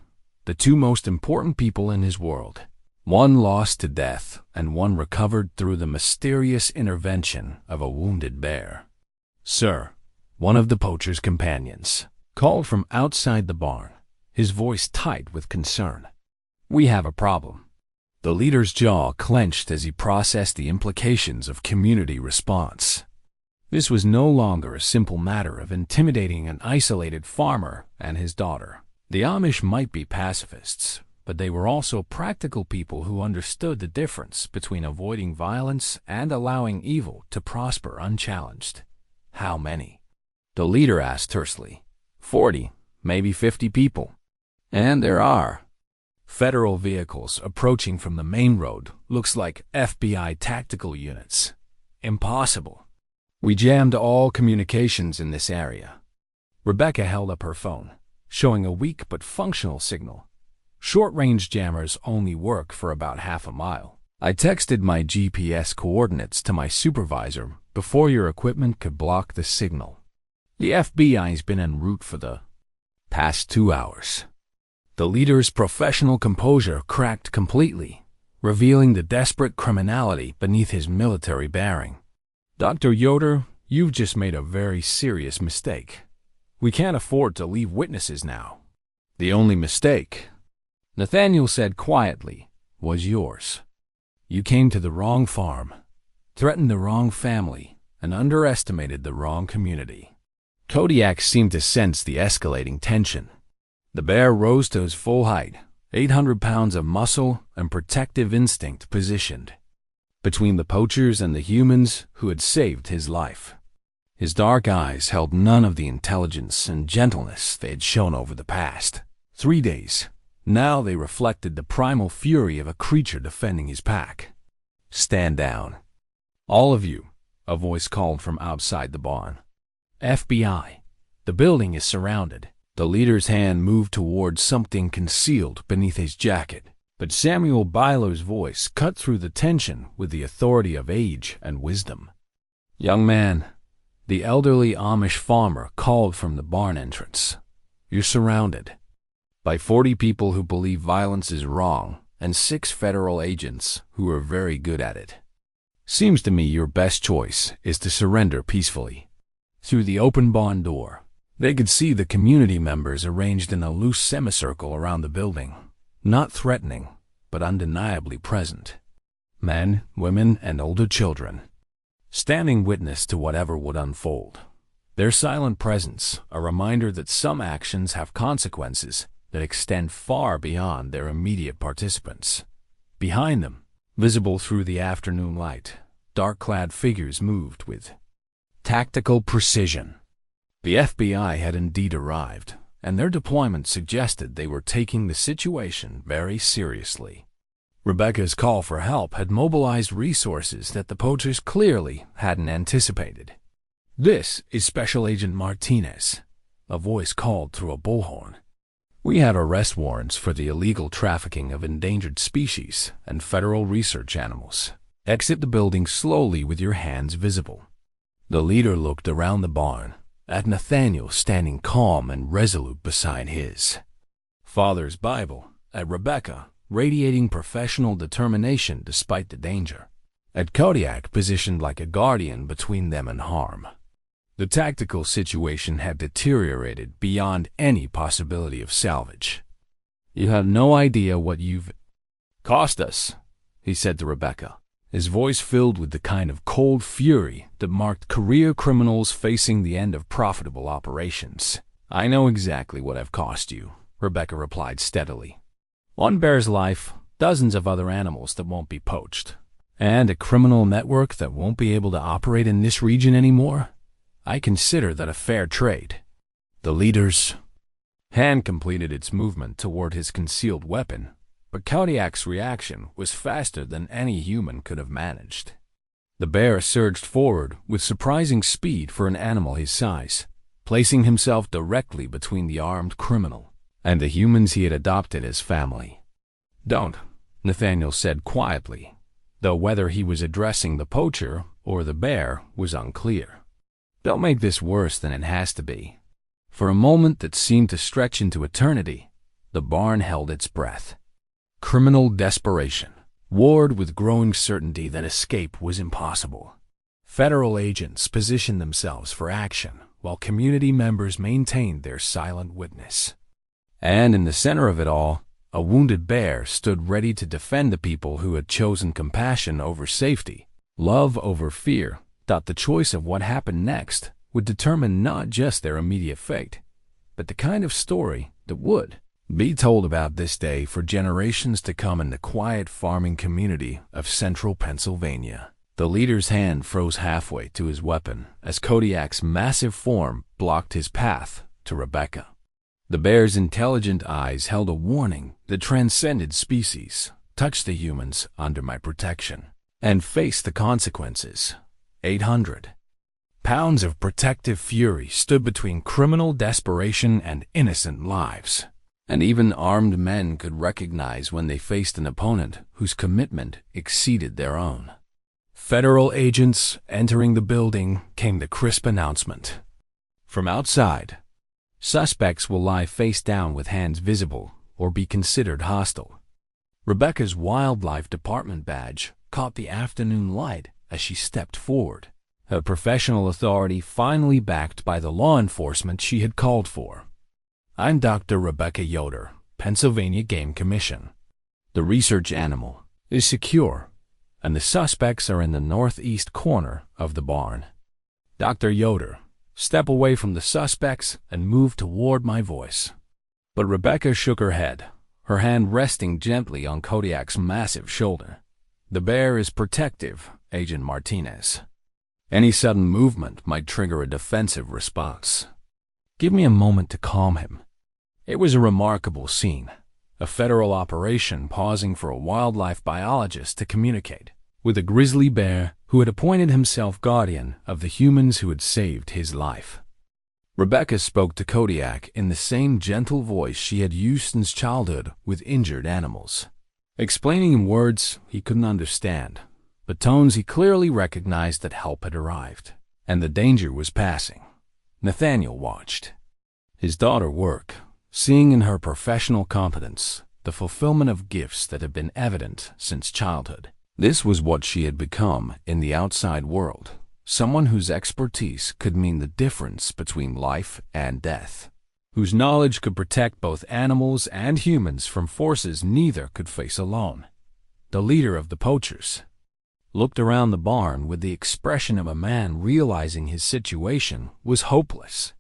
the 2 most important people in his world, one lost to death and one recovered through the mysterious intervention of a wounded bear. "Sir," one of the poacher's companions called from outside the barn, his voice tight with concern. "We have a problem." The leader's jaw clenched as he processed the implications of community response. This was no longer a simple matter of intimidating an isolated farmer and his daughter. The Amish might be pacifists, but they were also practical people who understood the difference between avoiding violence and allowing evil to prosper unchallenged. "How many?" the leader asked tersely. 40, maybe 50 people. "And there are federal vehicles approaching from the main road. Looks like FBI tactical units." "Impossible. We jammed all communications in this area." Rebecca held up her phone, showing a weak but functional signal. "Short-range jammers only work for about half a mile. I texted my GPS coordinates to my supervisor before your equipment could block the signal. The FBI's been en route for the past 2 hours." The leader's professional composure cracked completely, revealing the desperate criminality beneath his military bearing. "Dr. Yoder, you've just made a very serious mistake. We can't afford to leave witnesses now." "The only mistake," Nathaniel said quietly, "was yours. You came to the wrong farm, threatened the wrong family, and underestimated the wrong community." Kodiak seemed to sense the escalating tension. The bear rose to his full height, 800 pounds of muscle and protective instinct positioned between the poachers and the humans who had saved his life. His dark eyes held none of the intelligence and gentleness they had shown over the past 3 days. Now they reflected the primal fury of a creature defending his pack. "Stand down, all of you," a voice called from outside the barn. "FBI, the building is surrounded." The leader's hand moved towards something concealed beneath his jacket, but Samuel Byler's voice cut through the tension with the authority of age and wisdom. "Young man," the elderly Amish farmer called from the barn entrance, "you're surrounded by 40 people who believe violence is wrong and 6 federal agents who are very good at it. Seems to me your best choice is to surrender peacefully. Through the open barn door, they could see the community members arranged in a loose semicircle around the building, not threatening, but undeniably present. Men, women, and older children, standing witness to whatever would unfold. Their silent presence, a reminder that some actions have consequences that extend far beyond their immediate participants. Behind them, visible through the afternoon light, dark-clad figures moved with tactical precision. The FBI had indeed arrived, and their deployment suggested they were taking the situation very seriously. Rebecca's call for help had mobilized resources that the poachers clearly hadn't anticipated. "This is Special Agent Martinez," a voice called through a bullhorn. "We had arrest warrants for the illegal trafficking of endangered species and federal research animals. Exit the building slowly with your hands visible." The leader looked around the barn, at Nathaniel standing calm and resolute beside his father's Bible, at Rebecca, radiating professional determination despite the danger, at Kodiak positioned like a guardian between them and harm. The tactical situation had deteriorated beyond any possibility of salvage. "You have no idea what you've cost us," he said to Rebecca, his voice filled with the kind of cold fury that marked career criminals facing the end of profitable operations. "I know exactly what I've cost you," Rebecca replied steadily. "One bear's life, dozens of other animals that won't be poached, and a criminal network that won't be able to operate in this region anymore. I consider that a fair trade." The leader's hand completed its movement toward his concealed weapon, but Kodiak's reaction was faster than any human could have managed. The bear surged forward with surprising speed for an animal his size, placing himself directly between the armed criminal and the humans he had adopted as family. "Don't," Nathaniel said quietly, though whether he was addressing the poacher or the bear was unclear. "Don't make this worse than it has to be." For a moment that seemed to stretch into eternity, the barn held its breath. Criminal desperation, warred with growing certainty that escape was impossible. Federal agents positioned themselves for action, while community members maintained their silent witness. And in the center of it all, a wounded bear stood ready to defend the people who had chosen compassion over safety, love over fear, that the choice of what happened next would determine not just their immediate fate, but the kind of story that would be told about this day for generations to come in the quiet farming community of central Pennsylvania. The leader's hand froze halfway to his weapon as Kodiak's massive form blocked his path to Rebecca. The bear's intelligent eyes held a warning that transcended species. "Touch the humans under my protection and face the consequences." 800 pounds of protective fury stood between criminal desperation and innocent lives, and even armed men could recognize when they faced an opponent whose commitment exceeded their own. Federal agents entering the building came the crisp announcement. From outside, suspects will lie face down with hands visible or be considered hostile. Rebecca's Wildlife Department badge caught the afternoon light as she stepped forward, her professional authority finally backed by the law enforcement she had called for. "I'm Dr. Rebecca Yoder, Pennsylvania Game Commission. The research animal is secure, and the suspects are in the northeast corner of the barn." "Dr. Yoder, step away from the suspects and move toward my voice." But Rebecca shook her head, her hand resting gently on Kodiak's massive shoulder. "The bear is protective, Agent Martinez. Any sudden movement might trigger a defensive response. Give me a moment to calm him." It was a remarkable scene, a federal operation pausing for a wildlife biologist to communicate with a grizzly bear who had appointed himself guardian of the humans who had saved his life. Rebecca spoke to Kodiak in the same gentle voice she had used since childhood with injured animals, explaining in words he couldn't understand, but tones he clearly recognized that help had arrived, and the danger was passing. Nathaniel watched his daughter work, seeing in her professional competence the fulfillment of gifts that had been evident since childhood. This was what she had become in the outside world, someone whose expertise could mean the difference between life and death, whose knowledge could protect both animals and humans from forces neither could face alone. The leader of the poachers looked around the barn with the expression of a man realizing his situation was hopeless.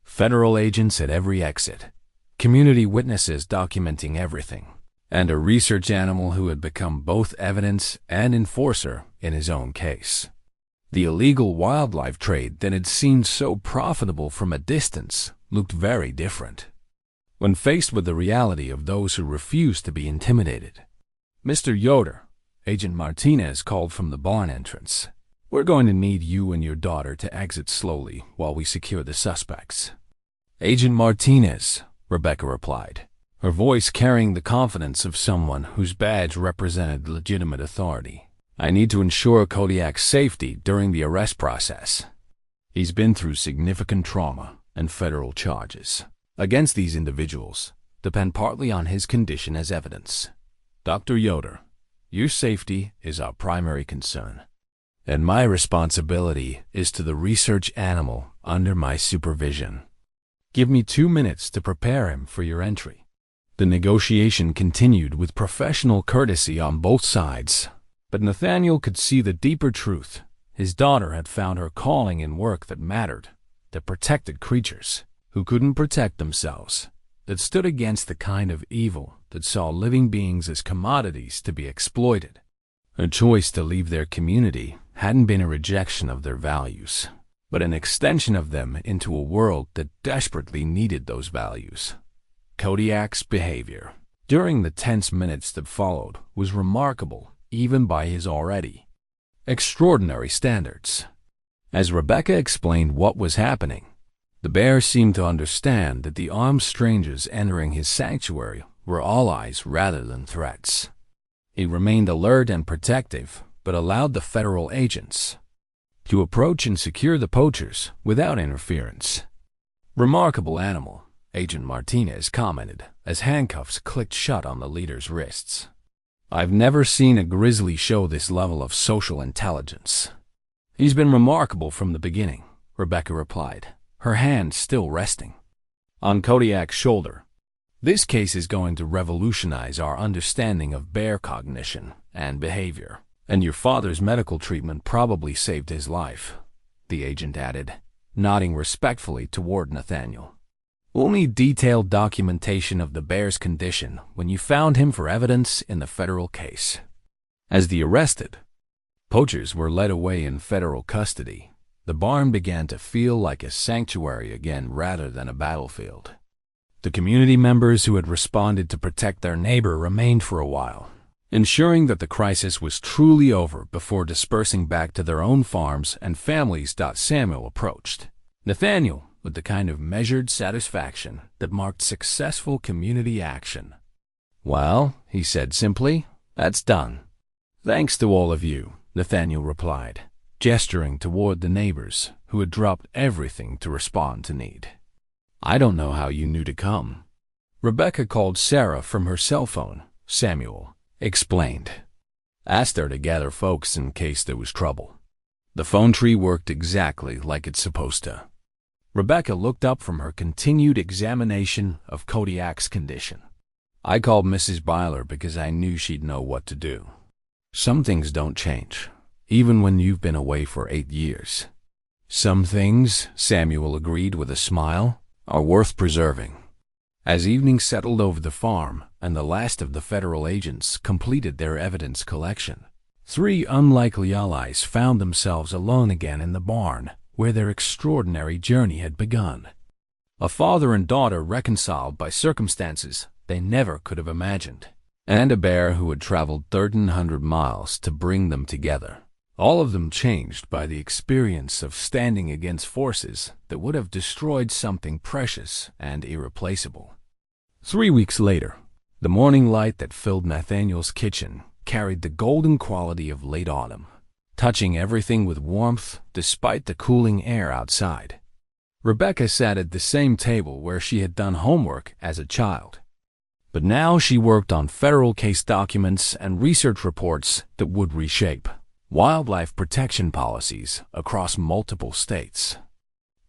Federal agents at every exit, community witnesses documenting everything, and a research animal who had become both evidence and enforcer in his own case. The illegal wildlife trade that had seemed so profitable from a distance looked very different when faced with the reality of those who refused to be intimidated. "Mr. Yoder," Agent Martinez called from the barn entrance, "we're going to need you and your daughter to exit slowly while we secure the suspects." "Agent Martinez," Rebecca replied, her voice carrying the confidence of someone whose badge represented legitimate authority. "I need to ensure Kodiak's safety during the arrest process. He's been through significant trauma, and federal charges against these individuals depend partly on his condition as evidence. Dr. Yoder, your safety is our primary concern, and my responsibility is to the research animal under my supervision. Give me 2 minutes to prepare him for your entry." The negotiation continued with professional courtesy on both sides, but Nathaniel could see the deeper truth. His daughter had found her calling in work that mattered, that protected creatures who couldn't protect themselves, that stood against the kind of evil that saw living beings as commodities to be exploited. Her choice to leave their community hadn't been a rejection of their values, but an extension of them into a world that desperately needed those values. Kodiak's behavior during the tense minutes that followed was remarkable even by his already extraordinary standards. As Rebecca explained what was happening, the bear seemed to understand that the armed strangers entering his sanctuary were allies rather than threats. He remained alert and protective, but allowed the federal agents to approach and secure the poachers without interference. "Remarkable animal," Agent Martinez commented as handcuffs clicked shut on the leader's wrists. "I've never seen a grizzly show this level of social intelligence." "He's been remarkable from the beginning," Rebecca replied, her hand still resting on Kodiak's shoulder. "This case is going to revolutionize our understanding of bear cognition and behavior, and your father's medical treatment probably saved his life," the agent added, nodding respectfully toward Nathaniel. "We'll need detailed documentation of the bear's condition when you found him for evidence in the federal case." As the arrested poachers were led away in federal custody, the barn began to feel like a sanctuary again rather than a battlefield. The community members who had responded to protect their neighbor remained for a while, ensuring that the crisis was truly over before dispersing back to their own farms and families. Samuel approached Nathaniel with the kind of measured satisfaction that marked successful community action. "Well," he said simply, "that's done." "Thanks to all of you," Nathaniel replied, gesturing toward the neighbors who had dropped everything to respond to need. "I don't know how you knew to come." Rebecca called Sarah from her cell phone, Samuel explained. "Asked her to gather folks in case there was trouble." The phone tree worked exactly like it's supposed to. Rebecca looked up from her continued examination of Kodiak's condition. "I called Mrs. Byler because I knew she'd know what to do. Some things don't change, even when you've been away for 8 years. Some things," Samuel agreed with a smile, "are worth preserving." As evening settled over the farm and the last of the federal agents completed their evidence collection, 3 unlikely allies found themselves alone again in the barn where their extraordinary journey had begun. A father and daughter reconciled by circumstances they never could have imagined, and a bear who had traveled 1,300 miles to bring them together. All of them changed by the experience of standing against forces that would have destroyed something precious and irreplaceable. 3 weeks later, the morning light that filled Nathaniel's kitchen carried the golden quality of late autumn, touching everything with warmth despite the cooling air outside. Rebecca sat at the same table where she had done homework as a child. But now she worked on federal case documents and research reports that would reshape wildlife protection policies across multiple states.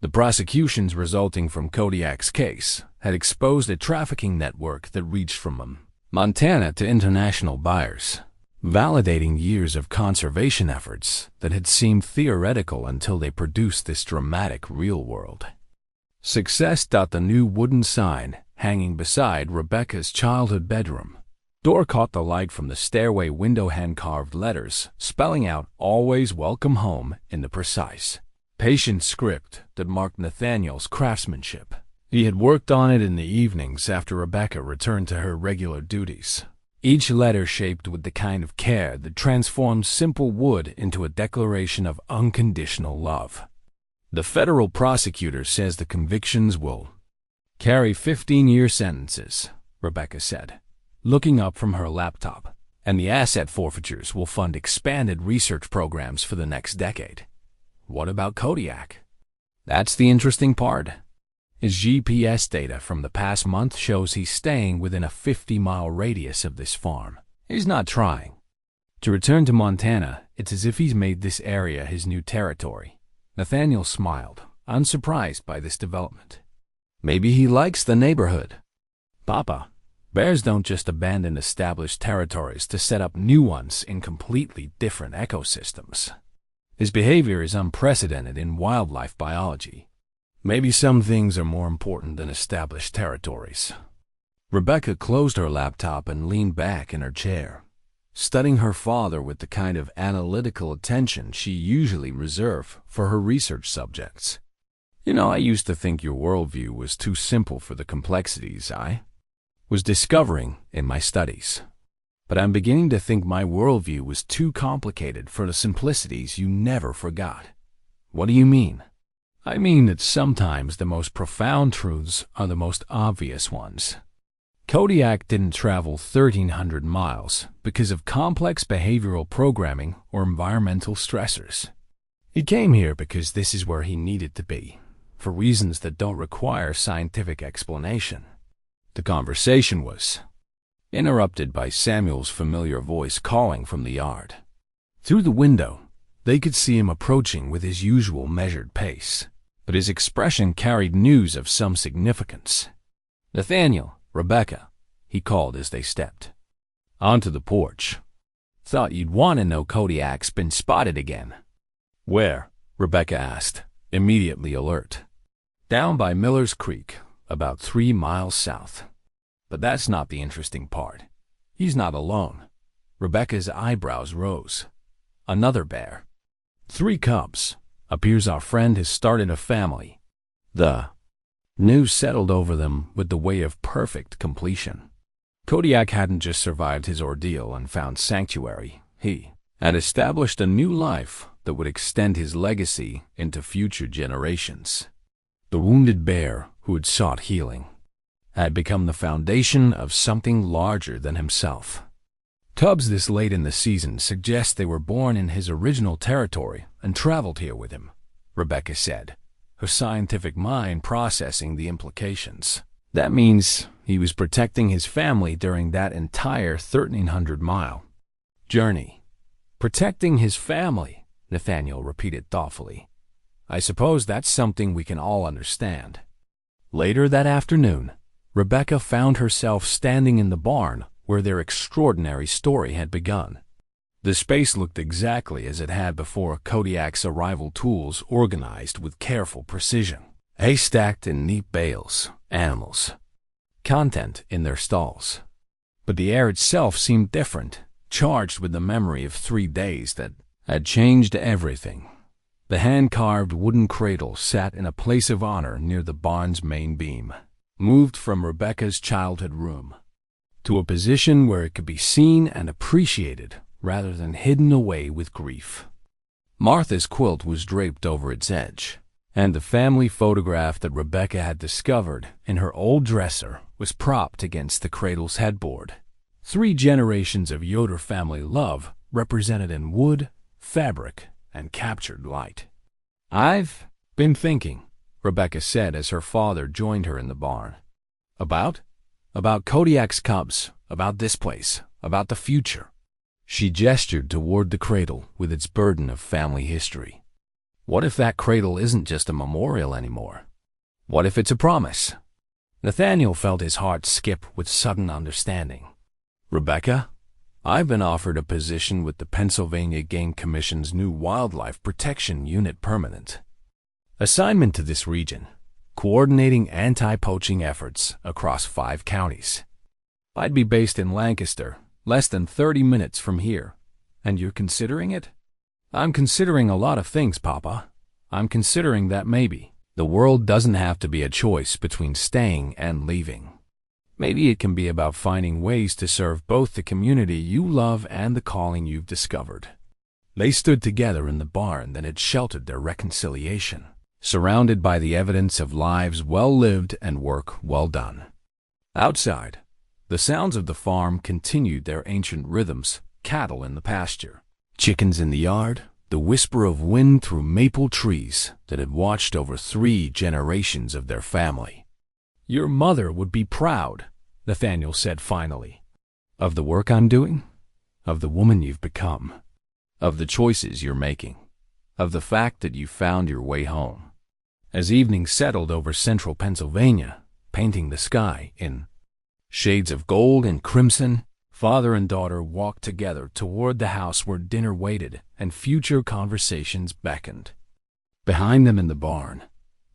The prosecutions resulting from Kodiak's case had exposed a trafficking network that reached from Montana to international buyers, validating years of conservation efforts that had seemed theoretical until they produced this dramatic real-world success. The new wooden sign hanging beside Rebecca's childhood bedroom door caught the light from the stairway window, hand-carved letters spelling out "Always welcome home" in the precise, patient script that marked Nathaniel's craftsmanship. He had worked on it in the evenings after Rebecca returned to her regular duties, each letter shaped with the kind of care that transforms simple wood into a declaration of unconditional love. The federal prosecutor says the convictions will carry 15-year sentences, Rebecca said, looking up from her laptop, and the asset forfeitures will fund expanded research programs for the next decade. What about Kodiak? That's the interesting part. His GPS data from the past month shows he's staying within a 50-mile radius of this farm. He's not trying to return to Montana. It's as if he's made this area his new territory. Nathaniel smiled, unsurprised by this development. Maybe he likes the neighborhood. Papa, bears don't just abandon established territories to set up new ones in completely different ecosystems. His behavior is unprecedented in wildlife biology. Maybe some things are more important than established territories. Rebecca closed her laptop and leaned back in her chair, studying her father with the kind of analytical attention she usually reserved for her research subjects. I used to think your worldview was too simple for the complexities I was discovering in my studies. But I'm beginning to think my worldview was too complicated for the simplicities you never forgot. What do you mean? I mean that sometimes the most profound truths are the most obvious ones. Kodiak didn't travel 1,300 miles because of complex behavioral programming or environmental stressors. He came here because this is where he needed to be, for reasons that don't require scientific explanation. The conversation was interrupted by Samuel's familiar voice calling from the yard. Through the window, they could see him approaching with his usual measured pace, but his expression carried news of some significance. "Nathaniel, Rebecca," he called as they stepped onto the porch. "Thought you'd want to know Kodiak's been spotted again." "Where?" Rebecca asked, immediately alert. "Down by Miller's Creek, about 3 miles south. But that's not the interesting part. He's not alone." Rebecca's eyebrows rose. "Another bear. 3 cubs. Appears our friend has started a family." The news settled over them with the way of perfect completion. Kodiak hadn't just survived his ordeal and found sanctuary. He had established a new life that would extend his legacy into future generations. The wounded bear who had sought healing had become the foundation of something larger than himself. Cubs this late in the season suggest they were born in his original territory and traveled here with him, Rebecca said, her scientific mind processing the implications. That means he was protecting his family during that entire 1,300-mile journey. Protecting his family, Nathaniel repeated thoughtfully. I suppose that's something we can all understand. Later that afternoon, Rebecca found herself standing in the barn where their extraordinary story had begun. The space looked exactly as it had before Kodiak's arrival, tools organized with careful precision, hay stacked in neat bales, animals, content in their stalls. But the air itself seemed different, charged with the memory of 3 days that had changed everything. The hand-carved wooden cradle sat in a place of honor near the barn's main beam, moved from Rebecca's childhood room to a position where it could be seen and appreciated rather than hidden away with grief. Martha's quilt was draped over its edge, and the family photograph that Rebecca had discovered in her old dresser was propped against the cradle's headboard. 3 generations of Yoder family love represented in wood, fabric, and captured light. I've been thinking, Rebecca said as her father joined her in the barn. About? About Kodiak's cubs, about this place, about the future. She gestured toward the cradle with its burden of family history. What if that cradle isn't just a memorial anymore? What if it's a promise? Nathaniel felt his heart skip with sudden understanding. Rebecca, I've been offered a position with the Pennsylvania Game Commission's new Wildlife Protection Unit Permanent. Assignment to this region, coordinating anti-poaching efforts across 5 counties. I'd be based in Lancaster, less than 30 minutes from here. And you're considering it? I'm considering a lot of things, Papa. I'm considering that maybe the world doesn't have to be a choice between staying and leaving. Maybe it can be about finding ways to serve both the community you love and the calling you've discovered. They stood together in the barn that had sheltered their reconciliation, surrounded by the evidence of lives well lived and work well done. Outside, the sounds of the farm continued their ancient rhythms, cattle in the pasture, chickens in the yard, the whisper of wind through maple trees that had watched over 3 generations of their family. Your mother would be proud, Nathaniel said finally, of the work I'm doing, of the woman you've become, of the choices you're making, of the fact that you found your way home. As evening settled over central Pennsylvania, painting the sky in shades of gold and crimson, father and daughter walked together toward the house where dinner waited and future conversations beckoned. Behind them in the barn,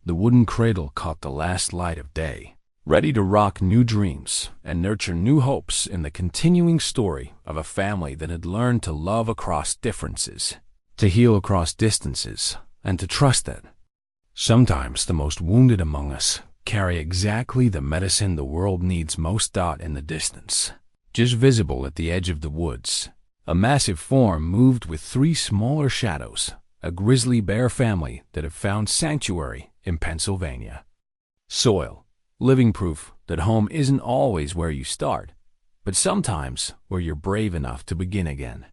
the wooden cradle caught the last light of day, ready to rock new dreams and nurture new hopes in the continuing story of a family that had learned to love across differences, to heal across distances, and to trust that sometimes the most wounded among us carry exactly the medicine the world needs most. In the distance, just visible at the edge of the woods, a massive form moved with 3 smaller shadows, a grizzly bear family that have found sanctuary in Pennsylvania. Soil, living proof that home isn't always where you start, but sometimes where you're brave enough to begin again.